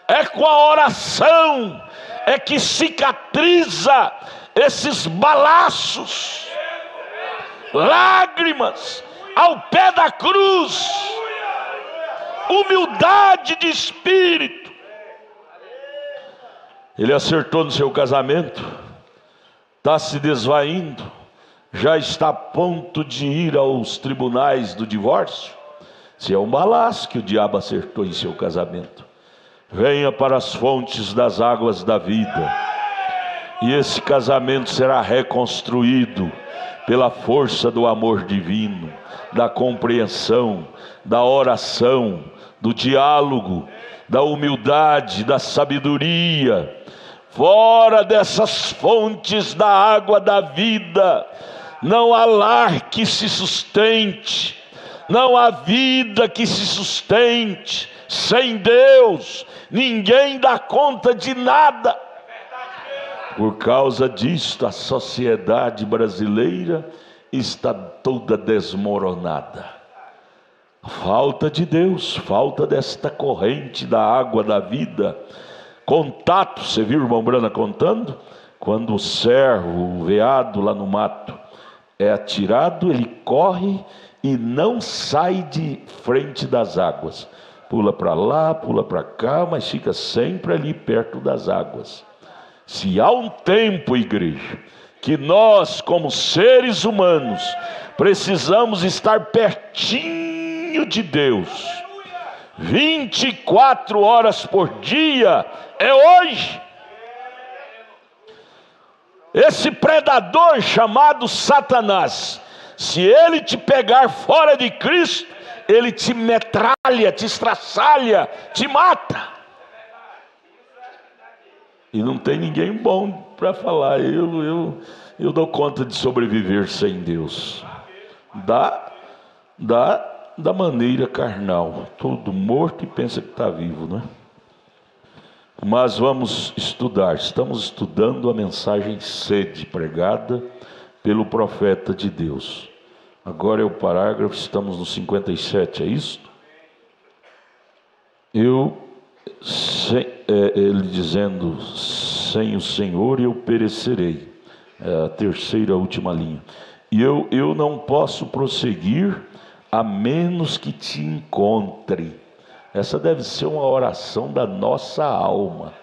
É com a oração é que cicatriza esses balaços. Lágrimas ao pé da cruz, humildade de espírito. Ele acertou no seu casamento, está se desvaindo, já está a ponto de ir aos tribunais do divórcio. Se é um balaço que o diabo acertou em seu casamento, venha para as fontes das águas da vida, e esse casamento será reconstruído pela força do amor divino, da compreensão, da oração, do diálogo, da humildade, da sabedoria. Fora dessas fontes da água da vida, não há lar que se sustente, não há vida que se sustente. Sem Deus, ninguém dá conta de nada. Por causa disto, a sociedade brasileira está toda desmoronada. Falta de Deus, falta desta corrente da água da vida. Contato, você viu o irmão Brana contando? Quando o cervo, o veado lá no mato é atirado, ele corre e não sai de frente das águas. Pula para lá, pula para cá, mas fica sempre ali perto das águas. Se há um tempo, igreja, que nós como seres humanos precisamos estar pertinho de Deus, 24 horas por dia, é hoje. Esse predador chamado Satanás, se ele te pegar fora de Cristo, ele te metralha, te estraçalha, te mata. E não tem ninguém bom para falar: eu dou conta de sobreviver sem Deus. Da maneira carnal, todo morto e pensa que está vivo, não é? Mas vamos estudar, estamos estudando a mensagem sede pregada pelo profeta de Deus. Agora é o parágrafo, estamos no 57, é isso? Ele dizendo: sem o Senhor eu perecerei. É a terceira, última linha. E eu não posso prosseguir a menos que te encontre. Essa deve ser uma oração da nossa alma.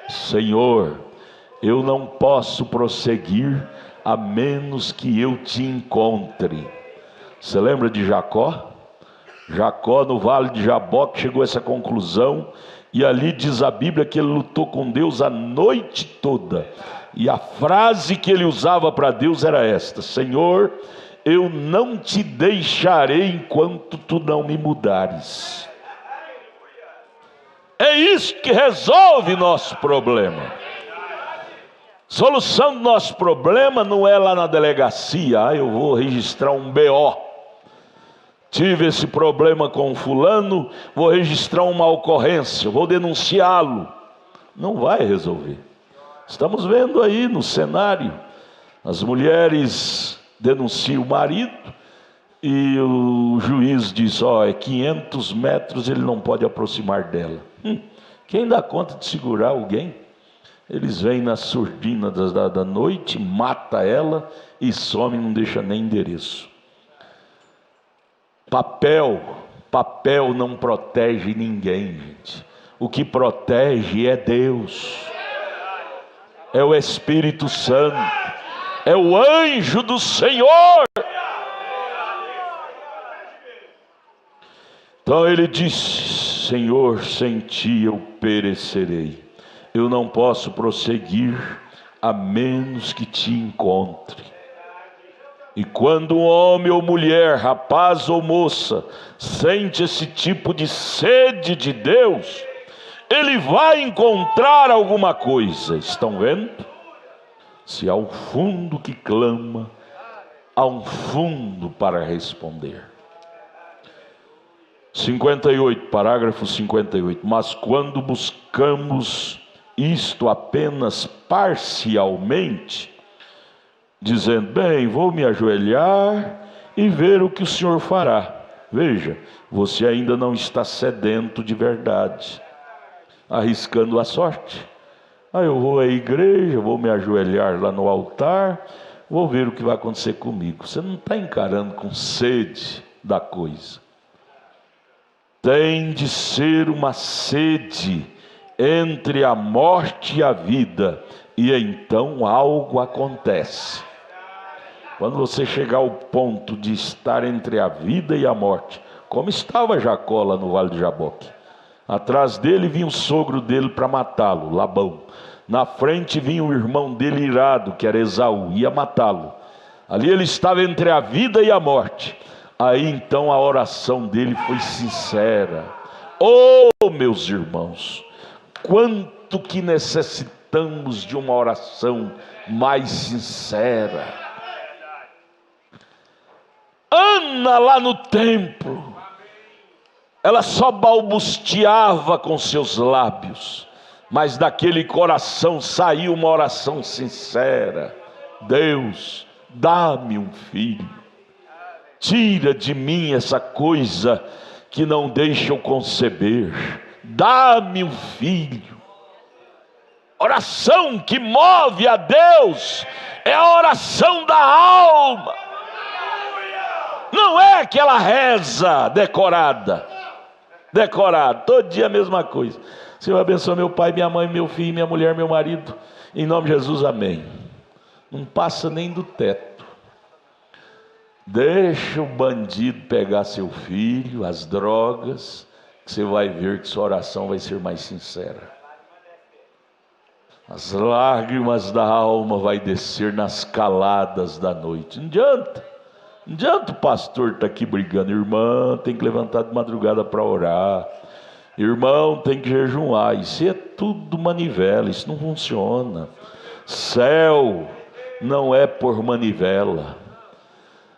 Senhor, eu não posso prosseguir a menos que eu te encontre. Você lembra de Jacó? Jacó no vale de Jaboque chegou a essa conclusão, e ali diz a Bíblia que ele lutou com Deus a noite toda, e a frase que ele usava para Deus era esta: Senhor, eu não te deixarei enquanto tu não me mudares. É isso que resolve nosso problema. Solução do nosso problema não é lá na delegacia: eu vou registrar um BO, tive esse problema com fulano, vou registrar uma ocorrência, vou denunciá-lo. Não vai resolver. Estamos vendo aí no cenário, as mulheres denunciam o marido e o juiz diz: é 500 metros, ele não pode aproximar dela. Quem dá conta de segurar alguém? Eles vêm na surdina da noite, mata ela e some, não deixa nem endereço. Papel não protege ninguém, gente. O que protege é Deus, é o Espírito Santo, é o anjo do Senhor. Então ele disse: Senhor, sem ti eu perecerei. Eu não posso prosseguir a menos que te encontre. E quando um homem ou mulher, rapaz ou moça, sente esse tipo de sede de Deus, ele vai encontrar alguma coisa. Estão vendo? Se há um fundo que clama, há um fundo para responder. 58, parágrafo 58. Mas quando buscamos isto apenas parcialmente, dizendo, bem, vou me ajoelhar e ver o que o Senhor fará. Veja, você ainda não está sedento de verdade, arriscando a sorte. Eu vou à igreja, vou me ajoelhar lá no altar, vou ver o que vai acontecer comigo. Você não está encarando com sede da coisa. Tem de ser uma sede entre a morte e a vida, e então algo acontece. Quando você chegar ao ponto de estar entre a vida e a morte, como estava Jacó lá no Vale de Jaboque. Atrás dele vinha o sogro dele para matá-lo, Labão. Na frente vinha o irmão dele irado, que era Esaú, ia matá-lo. Ali ele estava entre a vida e a morte. Aí então a oração dele foi sincera. Oh, meus irmãos, quanto que necessitamos de uma oração mais sincera. Ana lá no templo, ela só balbuciava com seus lábios, mas daquele coração saiu uma oração sincera. Deus, dá-me um filho, tira de mim essa coisa que não deixa eu conceber, dá-me um filho. Oração que move a Deus é a oração da alma. Não é aquela reza decorada, todo dia a mesma coisa. Senhor, abençoa meu pai, minha mãe, meu filho, minha mulher, meu marido, em nome de Jesus, amém. Não passa nem do teto. Deixa o bandido pegar seu filho, as drogas, que você vai ver que sua oração vai ser mais sincera. As lágrimas da alma vai descer nas caladas da noite. Não adianta o pastor estar aqui brigando. Irmão, tem que levantar de madrugada para orar. Irmão, tem que jejuar. Isso é tudo manivela, isso não funciona. Céu não é por manivela.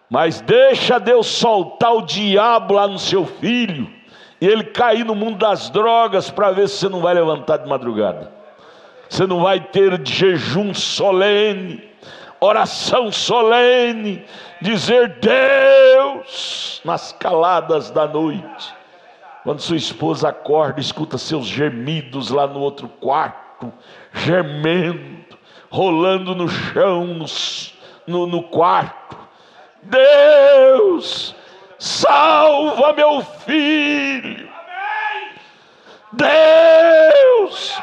Mas deixa Deus soltar o diabo lá no seu filho, e ele cair no mundo das drogas, para ver se você não vai levantar de madrugada. Você não vai ter jejum solene, oração solene, dizer Deus nas caladas da noite. Quando sua esposa acorda, escuta seus gemidos lá no outro quarto, gemendo, rolando no chão, no quarto. Deus, salva meu filho. Deus,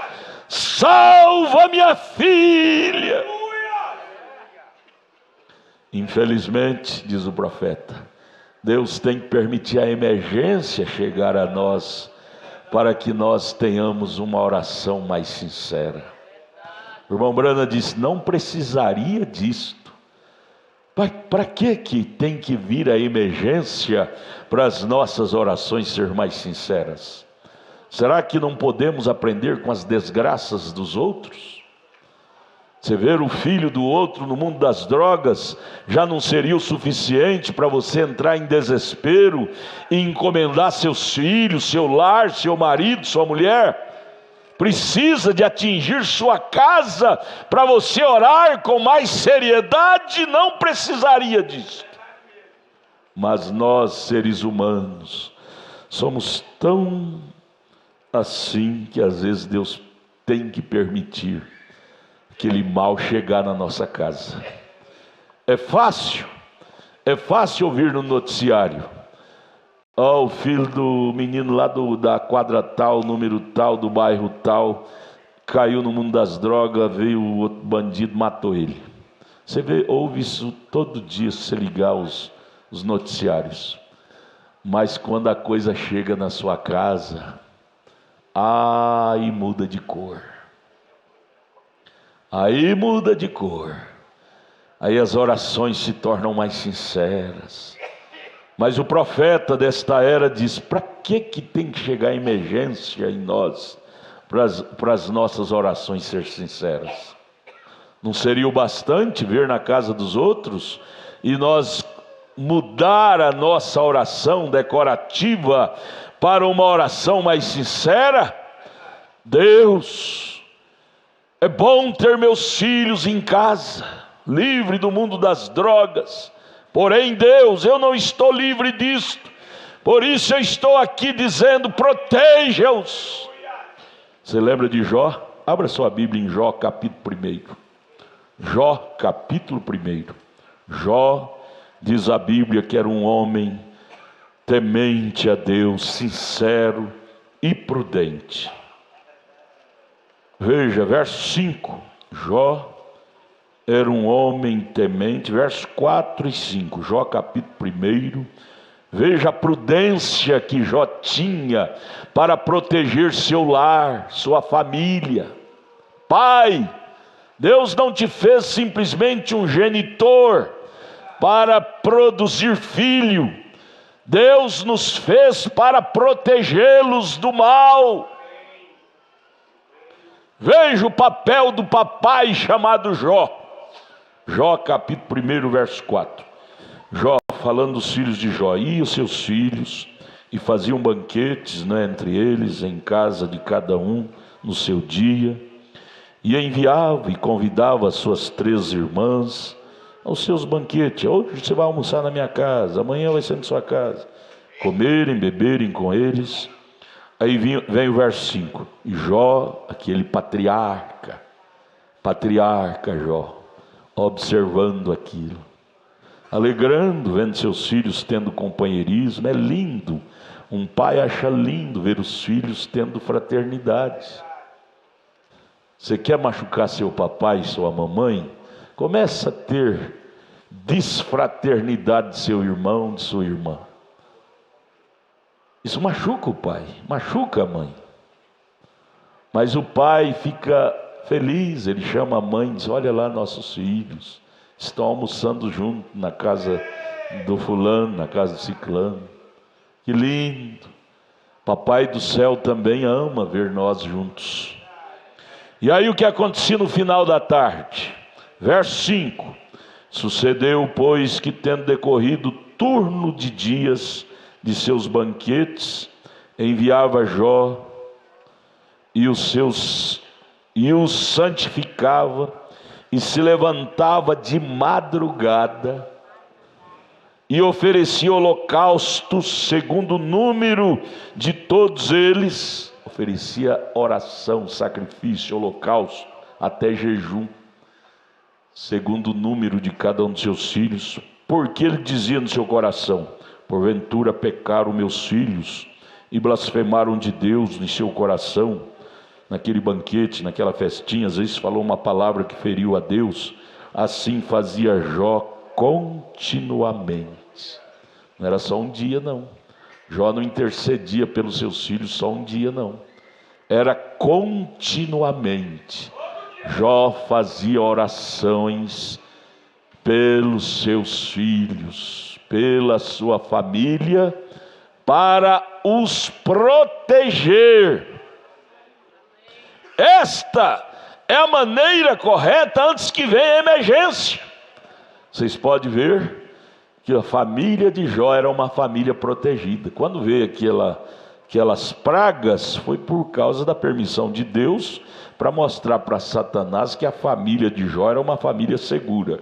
salva minha filha. Infelizmente, diz o profeta, Deus tem que permitir a emergência chegar a nós, para que nós tenhamos uma oração mais sincera. O irmão Brana disse, não precisaria disto. Para que tem que vir a emergência para as nossas orações ser mais sinceras? Será que não podemos aprender com as desgraças dos outros? Você ver o filho do outro no mundo das drogas já não seria o suficiente para você entrar em desespero e encomendar seus filhos, seu lar, seu marido, sua mulher? Precisa de atingir sua casa para você orar com mais seriedade? Não precisaria disso. Mas nós, seres humanos, somos tão assim que às vezes Deus tem que permitir aquele mal chegar na nossa casa. É fácil ouvir no noticiário, o filho do menino lá da quadra tal, número tal, do bairro tal, caiu no mundo das drogas, veio o outro bandido, matou ele. Você ouve isso todo dia, se você ligar os noticiários. Mas quando a coisa chega na sua casa, aí muda de cor. Aí muda de cor. aí as orações se tornam mais sinceras. Mas o profeta desta era diz: para que tem que chegar a emergência em nós, para as nossas orações ser sinceras? Não seria o bastante ver na casa dos outros e nós mudar a nossa oração decorativa para uma oração mais sincera? Deus, é bom ter meus filhos em casa, livre do mundo das drogas. Porém, Deus, eu não estou livre disto. Por isso eu estou aqui dizendo: proteja-os. Você lembra de Jó? Abra sua Bíblia em Jó, capítulo 1. Jó, capítulo 1. Jó, diz a Bíblia, que era um homem temente a Deus, sincero e prudente. Veja, verso 5. Jó era um homem temente, versos 4 e 5, Jó capítulo 1. Veja a prudência que Jó tinha para proteger seu lar, sua família. Pai, Deus não te fez simplesmente um genitor para produzir filho. Deus nos fez para protegê-los do mal. Veja o papel do papai chamado Jó. Jó capítulo 1, verso 4. Jó falando dos filhos de Jó: e os seus filhos, e faziam banquetes, entre eles, em casa de cada um, no seu dia, e enviava e convidava as suas 3 irmãs aos seus banquetes. Hoje você vai almoçar na minha casa, amanhã vai ser na sua casa. Comerem, beberem com eles. Aí vem o verso 5. E Jó, aquele patriarca Jó, observando aquilo, alegrando, vendo seus filhos tendo companheirismo. É lindo, um pai acha lindo ver os filhos tendo fraternidade. Você quer machucar seu papai e sua mamãe? Começa a ter desfraternidade de seu irmão, de sua irmã. Isso machuca o pai, machuca a mãe. Mas o pai fica feliz, ele chama a mãe e diz: olha lá, nossos filhos estão almoçando junto na casa do fulano, na casa do ciclano. Que lindo! Papai do céu também ama ver nós juntos. E aí o que acontecia no final da tarde? Verso 5. Sucedeu, pois, que tendo decorrido turno de dias de seus banquetes, enviava Jó e os santificava, e se levantava de madrugada e oferecia holocaustos segundo o número de todos eles. Oferecia oração, sacrifício, holocausto, até jejum, segundo o número de cada um dos seus filhos. Porque ele dizia no seu coração: porventura pecaram meus filhos e blasfemaram de Deus em seu coração. Naquele banquete, naquela festinha, às vezes falou uma palavra que feriu a Deus. Assim fazia Jó continuamente. Não era só um dia, não. Jó não intercedia pelos seus filhos só um dia, não. Era continuamente. Jó fazia orações pelos seus filhos, pela sua família, para os proteger. Esta é a maneira correta antes que venha a emergência. Vocês podem ver que a família de Jó era uma família protegida. Quando veio aquelas pragas, foi por causa da permissão de Deus, para mostrar para Satanás que a família de Jó era uma família segura.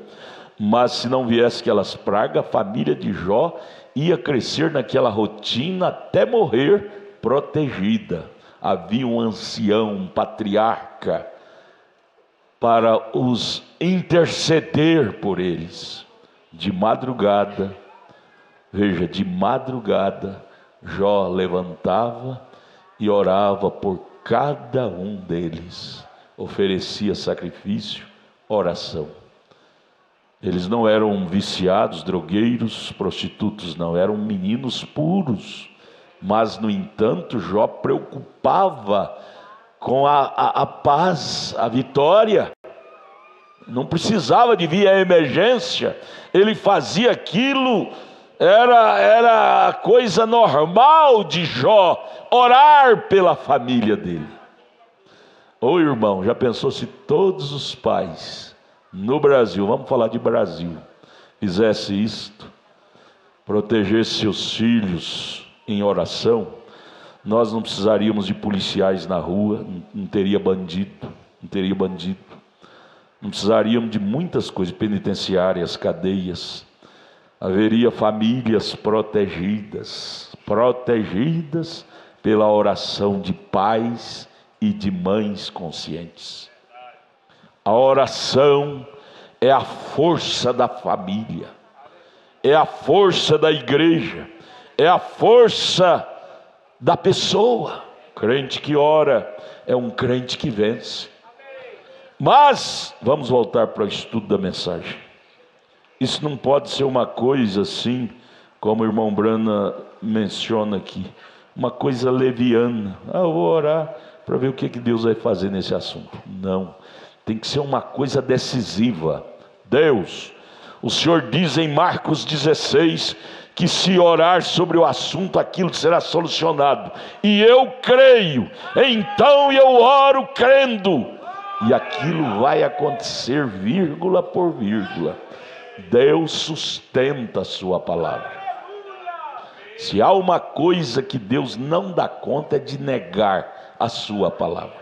Mas se não viesse aquelas pragas, a família de Jó ia crescer naquela rotina até morrer protegida. Havia um ancião, um patriarca, para os interceder por eles. De madrugada, veja, de madrugada, Jó levantava e orava por cada um deles. Oferecia sacrifício, oração. Eles não eram viciados, drogueiros, prostitutos, não. Eram meninos puros. Mas, no entanto, Jó preocupava com a paz, a vitória. não precisava de via emergência, ele fazia aquilo, era coisa normal de Jó, orar pela família dele. Ô irmão, já pensou se todos os pais no Brasil, vamos falar de Brasil, fizesse isto, proteger seus filhos em oração, nós não precisaríamos de policiais na rua, não teria bandido, não precisaríamos de muitas coisas, penitenciárias, cadeias, haveria famílias protegidas pela oração de pais e de mães conscientes. A oração é a força da família, é a força da igreja, é a força da pessoa. Crente que ora é um crente que vence. Mas vamos voltar para o estudo da mensagem. Isso não pode ser uma coisa assim, como o irmão Brana menciona aqui, uma coisa leviana. Eu vou orar para ver o que Deus vai fazer nesse assunto. Não, tem que ser uma coisa decisiva. Deus, o Senhor diz em Marcos 16, que se orar sobre o assunto, aquilo será solucionado. E eu creio, então eu oro crendo, e aquilo vai acontecer vírgula por vírgula. Deus sustenta a sua palavra. Se há uma coisa que Deus não dá conta, é de negar a sua palavra.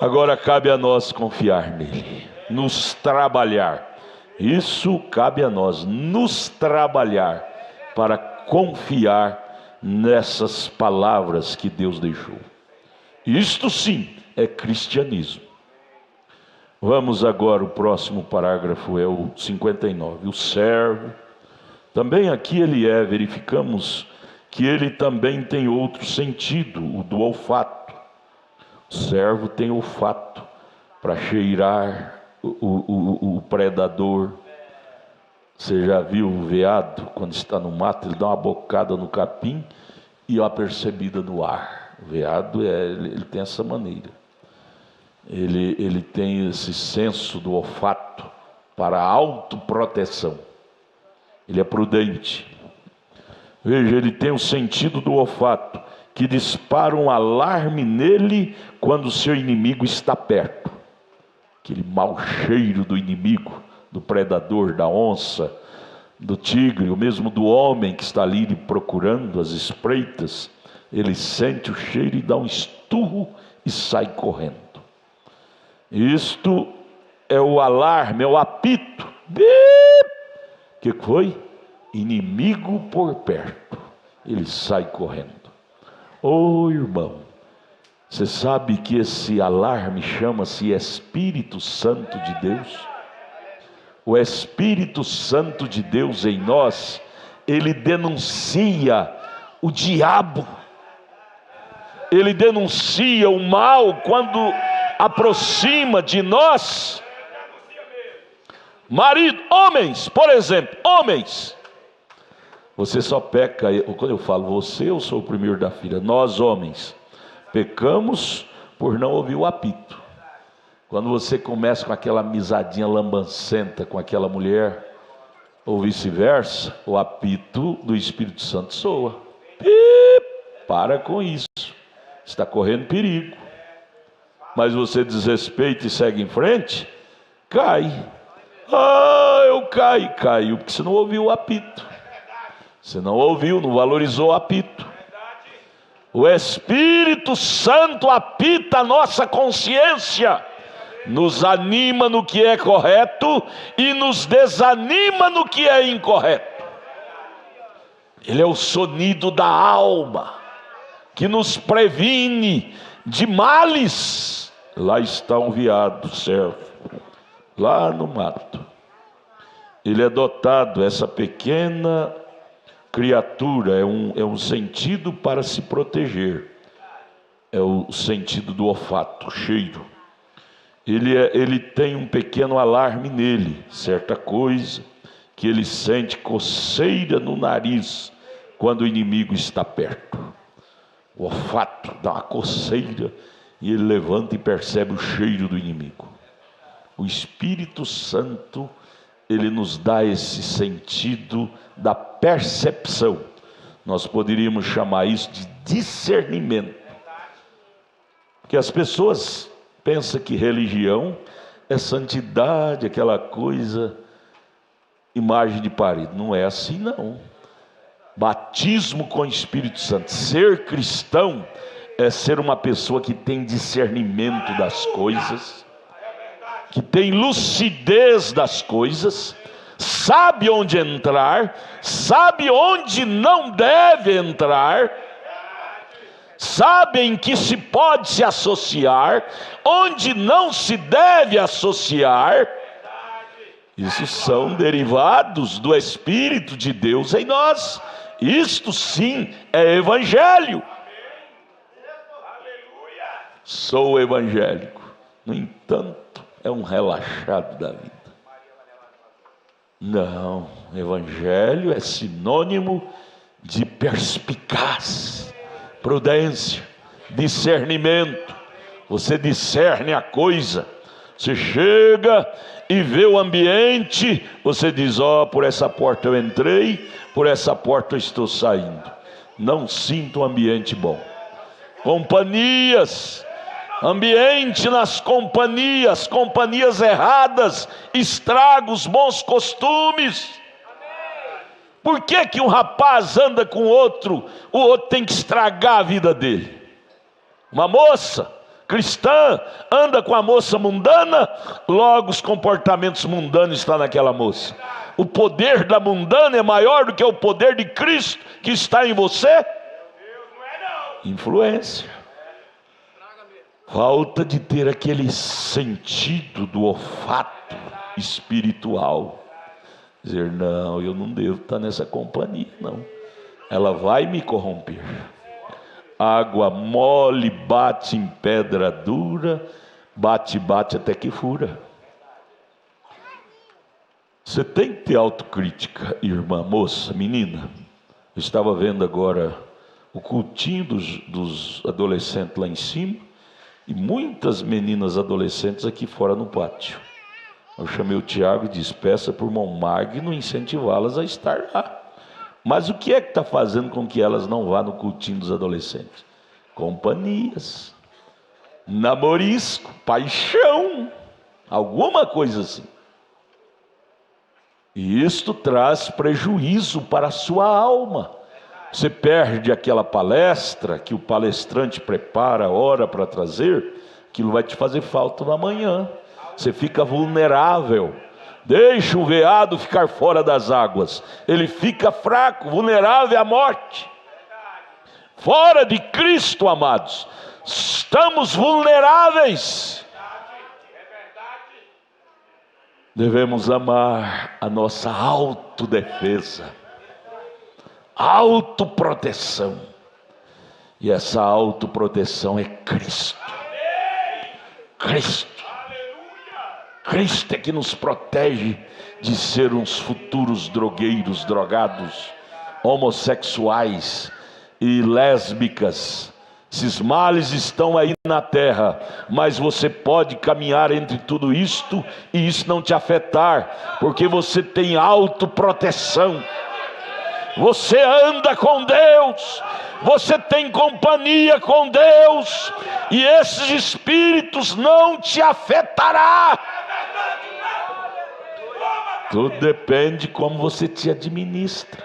Agora cabe a nós confiar nele, nos trabalhar. Isso cabe a nós, nos trabalhar para confiar nessas palavras que Deus deixou. Isto sim é cristianismo. Vamos agora, o próximo parágrafo é o 59. O servo, também aqui verificamos que ele também tem outro sentido, o do olfato. O servo tem olfato para cheirar o predador. Você já viu o veado, quando está no mato, ele dá uma bocada no capim e uma percebida no ar. O veado, ele tem essa maneira. Ele tem esse senso do olfato para autoproteção. Ele é prudente. Veja, ele tem o sentido do olfato, que dispara um alarme nele quando o seu inimigo está perto. Aquele mau cheiro do inimigo, do predador, da onça, do tigre, ou mesmo do homem que está ali procurando as espreitas, ele sente o cheiro e dá um esturro e sai correndo. Isto é o alarme, é o apito. O que foi? Inimigo por perto. Ele sai correndo. Ô irmão, você sabe que esse alarme chama-se Espírito Santo de Deus? O Espírito Santo de Deus em nós, ele denuncia o diabo, ele denuncia o mal quando aproxima de nós. Marido, homens, por exemplo, homens, você só peca, quando eu falo você, eu sou o primeiro da fila. Nós homens pecamos por não ouvir o apito. Quando você começa com aquela amizadinha lambancenta com aquela mulher, ou vice-versa, o apito do Espírito Santo soa. Para com isso, está correndo perigo. Mas você desrespeita e segue em frente, cai. Eu caiu, porque você não ouviu o apito. Você não ouviu, não valorizou o apito. O Espírito Santo apita a nossa consciência, nos anima no que é correto e nos desanima no que é incorreto. Ele é o sonido da alma, que nos previne de males. Lá está um veado, servo, lá no mato. Ele é dotado, essa pequena criatura, é um sentido para se proteger. É o sentido do olfato, cheiro. Ele tem um pequeno alarme nele, certa coisa, que ele sente coceira no nariz quando o inimigo está perto. O olfato dá uma coceira e ele levanta e percebe o cheiro do inimigo. O Espírito Santo, ele nos dá esse sentido da percepção. Nós poderíamos chamar isso de discernimento. Porque as pessoas pensam que religião é santidade, aquela coisa, imagem de parede. Não é assim, não. Batismo com o Espírito Santo. Ser cristão é ser uma pessoa que tem discernimento das coisas, que tem lucidez das coisas, sabe onde entrar, sabe onde não deve entrar, sabe em que se pode se associar, onde não se deve associar. Isso são derivados do Espírito de Deus em nós. Isto sim é evangelho. Sou evangélico, no entanto, é um relaxado da vida. Não, evangelho é sinônimo de perspicaz, prudência, discernimento. Você discerne a coisa. Você chega e vê o ambiente, você diz: ó, por essa porta eu entrei, por essa porta eu estou saindo. Não sinto um ambiente bom. Companhias, ambiente nas companhias, companhias erradas, estraga os bons costumes. Por que um rapaz anda com o outro tem que estragar a vida dele? Uma moça cristã anda com a moça mundana, logo os comportamentos mundanos estão naquela moça. O poder da mundana é maior do que o poder de Cristo que está em você? Influência. Falta de ter aquele sentido do olfato espiritual. Dizer: não, eu não devo estar nessa companhia, não. Ela vai me corromper. Água mole bate em pedra dura, bate até que fura. Você tem que ter autocrítica, irmã, moça, menina. Eu estava vendo agora o cultinho dos adolescentes lá em cima, e muitas meninas adolescentes aqui fora no pátio. Eu chamei o Tiago e disse: peça por irmão Magno incentivá-las a estar lá. Mas o que é que está fazendo com que elas não vá no cultinho dos adolescentes? Companhias, namorisco, paixão, alguma coisa assim. E isto traz prejuízo para a sua alma. Você perde aquela palestra que o palestrante prepara, ora para trazer, aquilo vai te fazer falta na manhã. Você fica vulnerável. Deixa o veado ficar fora das águas, ele fica fraco, vulnerável à morte. Fora de Cristo, amados, estamos vulneráveis. Devemos amar a nossa autodefesa, autoproteção. E essa autoproteção é Cristo. Cristo é que nos protege de ser uns futuros drogueiros, drogados, homossexuais e lésbicas. Esses males estão aí na terra, mas você pode caminhar entre tudo isto e isso não te afetar, porque você tem autoproteção. Você anda com Deus, você tem companhia com Deus, e esses espíritos não te afetará. Tudo depende de como você te administra.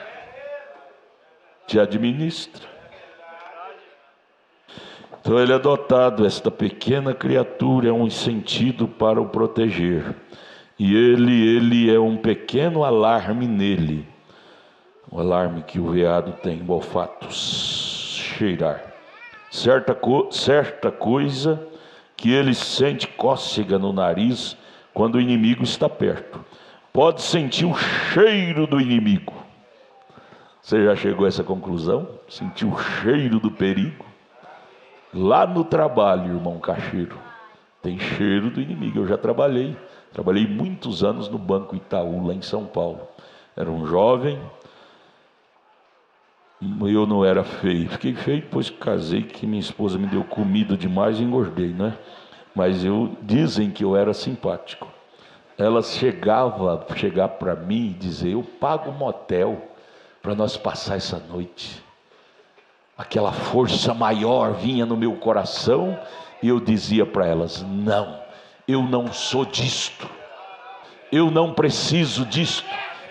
Então ele é dotado, esta pequena criatura é um sentido para o proteger. E ele é um pequeno alarme nele. O alarme que o veado tem, o olfato, cheirar. Certa coisa que ele sente cócega no nariz quando o inimigo está perto. Pode sentir o cheiro do inimigo. Você já chegou a essa conclusão? Sentiu o cheiro do perigo? Lá no trabalho, irmão Cacheiro, tem cheiro do inimigo. Eu já trabalhei muitos anos no Banco Itaú, lá em São Paulo. Era um jovem, eu não era feio. Fiquei feio depois que casei, que minha esposa me deu comida demais e engordei, né? Mas dizem que eu era simpático. Ela chegar para mim e dizer: eu pago um motel para nós passar essa noite. Aquela força maior vinha no meu coração e eu dizia para elas: não, eu não sou disto, eu não preciso disto,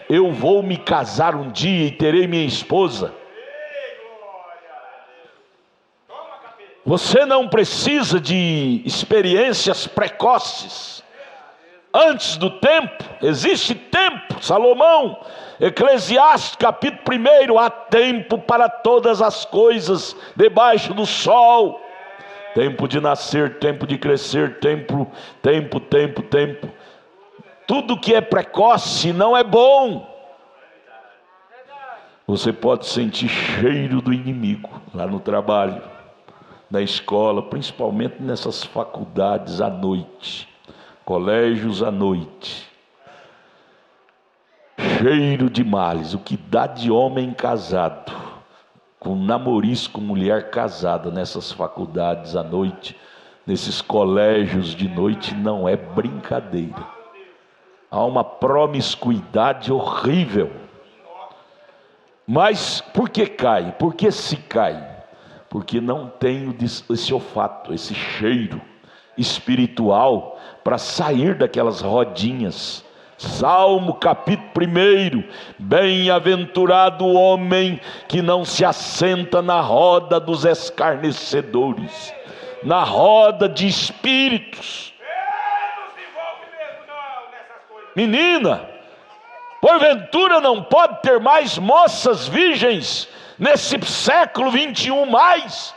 eu vou me casar um dia e terei minha esposa. Você não precisa de experiências precoces antes do tempo. Existe tempo. Salomão, Eclesiastes capítulo 1: há tempo para todas as coisas debaixo do sol. Tempo de nascer, tempo de crescer, tempo. Tudo que é precoce não é bom. Você pode sentir cheiro do inimigo lá no trabalho, na escola, principalmente nessas faculdades à noite, colégios à noite. Cheiro de males. O que dá de homem casado, com namorisco, mulher casada nessas faculdades à noite, nesses colégios de noite, não é brincadeira. Há uma promiscuidade horrível. Mas por que cai? Por que se cai? Porque não tem esse olfato, esse cheiro espiritual para sair daquelas rodinhas. Salmo capítulo 1: bem-aventurado o homem que não se assenta na roda dos escarnecedores, na roda de espíritos. Menina, porventura não pode ter mais moças virgens nesse século 21 mais?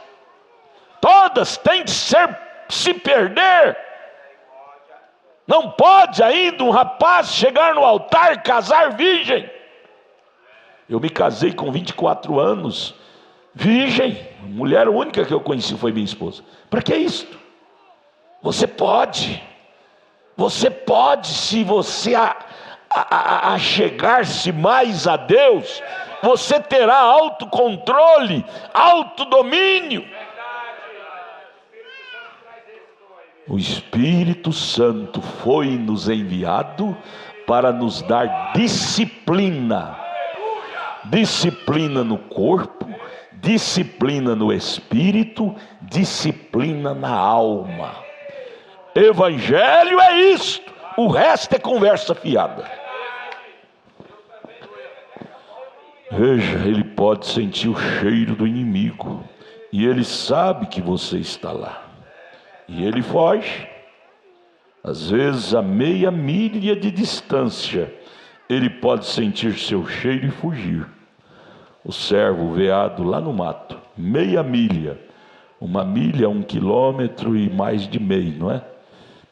Todas têm de se perder. Não pode ainda um rapaz chegar no altar, casar virgem. Eu me casei com 24 anos, virgem. A mulher única que eu conheci foi minha esposa. Para que isso? Você pode, se você chegar-se mais a Deus, você terá autocontrole, autodomínio. O Espírito Santo foi nos enviado para nos dar disciplina. Disciplina no corpo, disciplina no espírito, disciplina na alma. Evangelho é isto. O resto é conversa fiada. Veja, ele pode sentir o cheiro do inimigo, e ele sabe que você está lá, e ele foge. Às vezes a meia milha de distância ele pode sentir seu cheiro e fugir. O servo, o veado lá no mato, meia milha. Uma milha é 1 quilômetro e mais de meio, não é?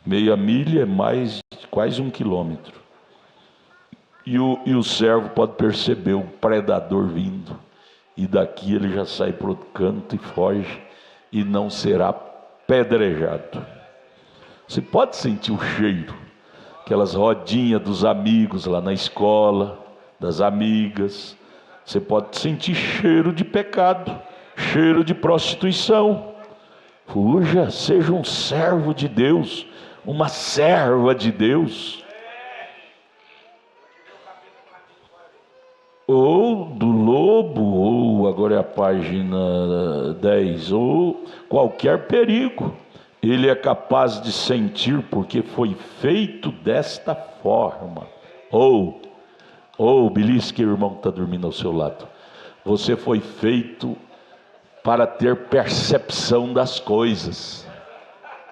Meia milha é mais quase 1 quilômetro. E o servo pode perceber o predador vindo, e daqui ele já sai para outro canto e foge, e não será pedrejado. Você pode sentir o cheiro, aquelas rodinhas dos amigos lá na escola, das amigas. Você pode sentir cheiro de pecado, cheiro de prostituição. Fuja, seja um servo de Deus, uma serva de Deus. Ou do lobo, ou agora é a página 10, ou qualquer perigo, ele é capaz de sentir, porque foi feito desta forma. Ou belisque, irmão que está dormindo ao seu lado, você foi feito para ter percepção das coisas.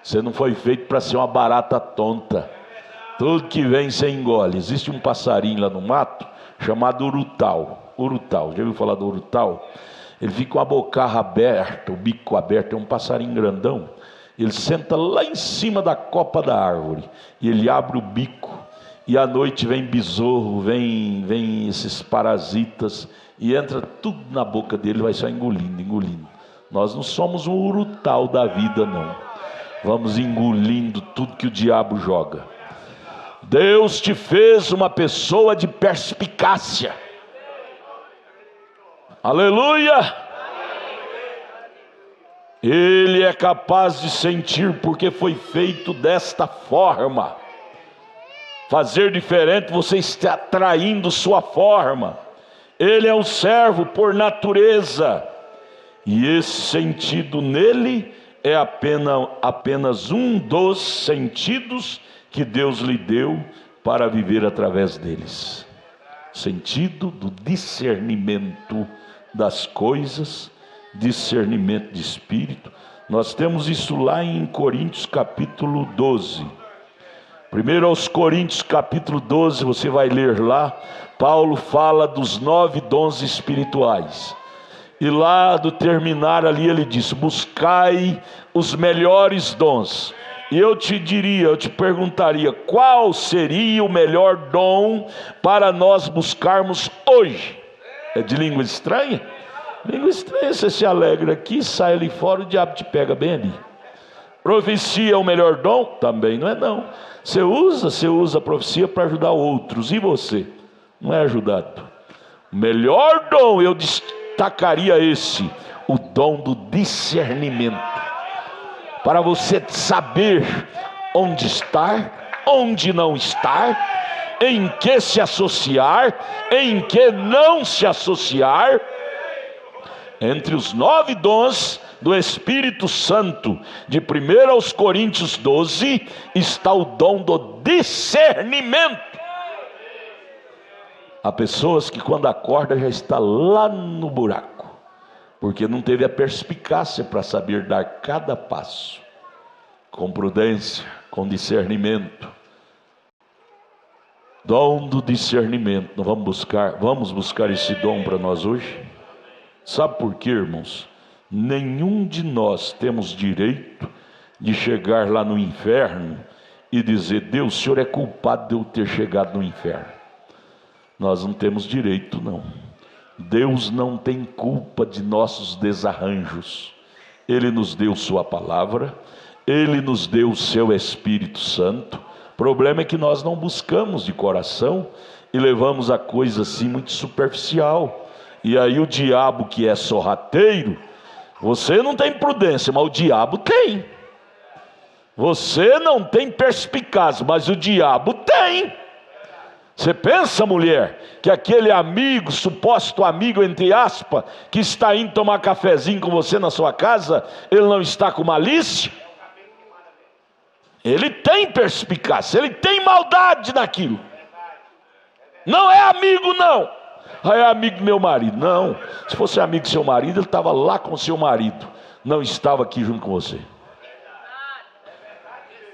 Você não foi feito para ser uma barata tonta. Tudo que vem você engole. Existe um passarinho lá no mato chamado urutau. Já ouviu falar do urutau? Ele fica com a boca aberta, o bico aberto. É um passarinho grandão. Ele senta lá em cima da copa da árvore e ele abre o bico, e à noite vem besouro, vem esses parasitas, e entra tudo na boca dele, vai só engolindo. Nós não somos um urutau da vida, não. Vamos engolindo tudo que o diabo joga. Deus te fez uma pessoa de perspicácia. Aleluia! Ele é capaz de sentir, porque foi feito desta forma. fazer diferente, você está traindo sua forma. Ele é um servo por natureza, e esse sentido nele é apenas um dos sentidos que Deus lhe deu para viver através deles. Sentido do discernimento das coisas, discernimento de espírito. Nós temos isso lá em Coríntios capítulo 12. Primeiro aos Coríntios capítulo 12, você vai ler lá, Paulo fala dos 9 dons espirituais. E lá do terminar ali ele diz: buscai os melhores dons. E eu te perguntaria, qual seria o melhor dom para nós buscarmos hoje? É de língua estranha? Língua estranha, você se alegra aqui, sai ali fora, o diabo te pega bem ali. Profecia é o melhor dom? Também não é não. Você usa a profecia para ajudar outros, e você? Não é ajudado. O melhor dom, eu destacaria esse, o dom do discernimento. Para você saber onde estar, onde não estar, em que se associar, em que não se associar. Entre os 9 dons do Espírito Santo, de 1 aos Coríntios 12, está o dom do discernimento. Há pessoas que quando acorda já está lá no buraco, porque não teve a perspicácia para saber dar cada passo, com prudência, com discernimento. Dom do discernimento. Nós vamos buscar esse dom para nós hoje. Sabe por quê, irmãos? Nenhum de nós temos direito de chegar lá no inferno e dizer: Deus, o Senhor é culpado de eu ter chegado no inferno. Nós não temos direito, não. Deus não tem culpa de nossos desarranjos. Ele nos deu sua palavra, Ele nos deu o seu Espírito Santo. O problema é que nós não buscamos de coração e levamos a coisa assim muito superficial. E aí o diabo, que é sorrateiro, você não tem prudência, mas o diabo tem. Você não tem perspicácia, mas o diabo tem. Você pensa, mulher, que aquele amigo, suposto amigo entre aspas, que está indo tomar cafezinho com você na sua casa, ele não está com malícia? Ele tem perspicácia, ele tem maldade naquilo. Não é amigo, não. Ah, é amigo do meu marido. Não, se fosse amigo do seu marido, ele estava lá com o seu marido, não estava aqui junto com você.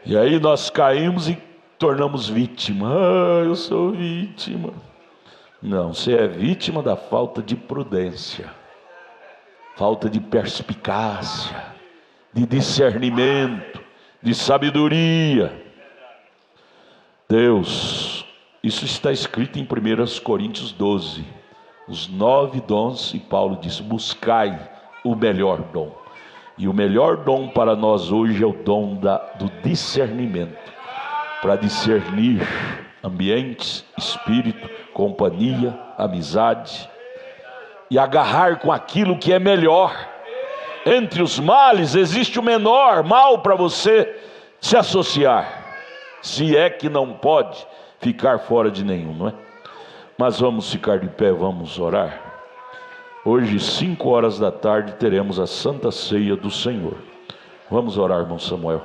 E aí nós caímos e tornamos vítima. Ah, eu sou vítima. Não, você é vítima da falta de prudência, falta de perspicácia, de discernimento, de sabedoria. Deus, isso está escrito em 1 Coríntios 12, os 9 dons, e Paulo diz: buscai o melhor dom. E o melhor dom para nós hoje é o dom do discernimento, para discernir ambientes, espírito, companhia, amizade, e agarrar com aquilo que é melhor. Entre os males existe o menor mal para você se associar, se é que não pode ficar fora de nenhum, não é? Mas vamos ficar de pé, vamos orar. Hoje, 5 horas da tarde, teremos a Santa Ceia do Senhor. Vamos orar, irmão Samuel.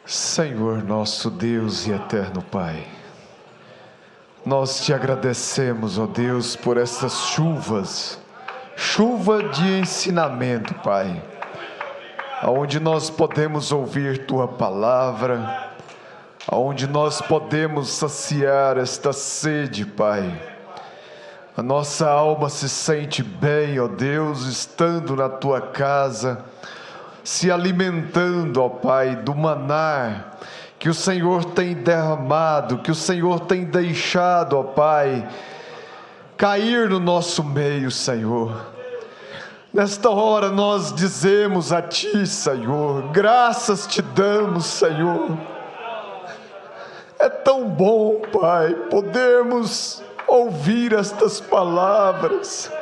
Senhor nosso Deus e eterno Pai, nós te agradecemos, ó Deus, por essas chuva de ensinamento, Pai, onde nós podemos ouvir Tua palavra, onde nós podemos saciar esta sede, Pai. A nossa alma se sente bem, ó Deus, estando na Tua casa, se alimentando, ó Pai, do maná que o Senhor tem derramado, que o Senhor tem deixado, ó Pai, cair no nosso meio, Senhor. Nesta hora nós dizemos a Ti, Senhor, graças te damos, Senhor. É tão bom, Pai, podermos ouvir estas palavras.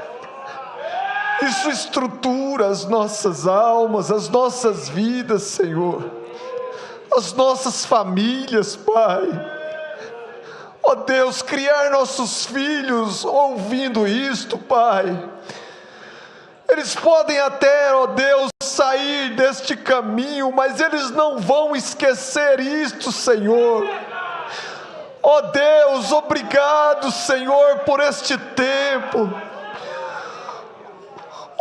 Isso estrutura as nossas almas, as nossas vidas, Senhor. as nossas famílias, Pai. Ó Deus, criar nossos filhos ouvindo isto, Pai. Eles podem até, ó Deus, sair deste caminho, mas eles não vão esquecer isto, Senhor. Ó Deus, obrigado, Senhor, por este tempo.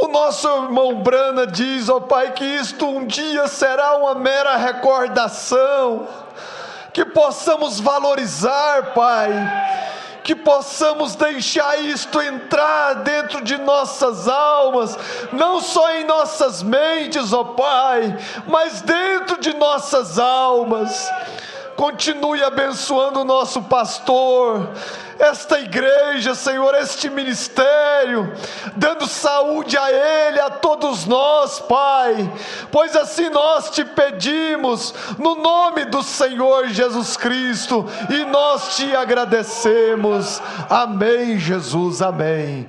O nosso irmão Brana diz, ó Pai, que isto um dia será uma mera recordação, que possamos valorizar, Pai, que possamos deixar isto entrar dentro de nossas almas, não só em nossas mentes, ó Pai, mas dentro de nossas almas. Continue abençoando o nosso pastor, esta igreja, Senhor, este ministério, dando saúde a ele, a todos nós, Pai, pois assim nós te pedimos, no nome do Senhor Jesus Cristo, e nós te agradecemos. Amém, Jesus, amém.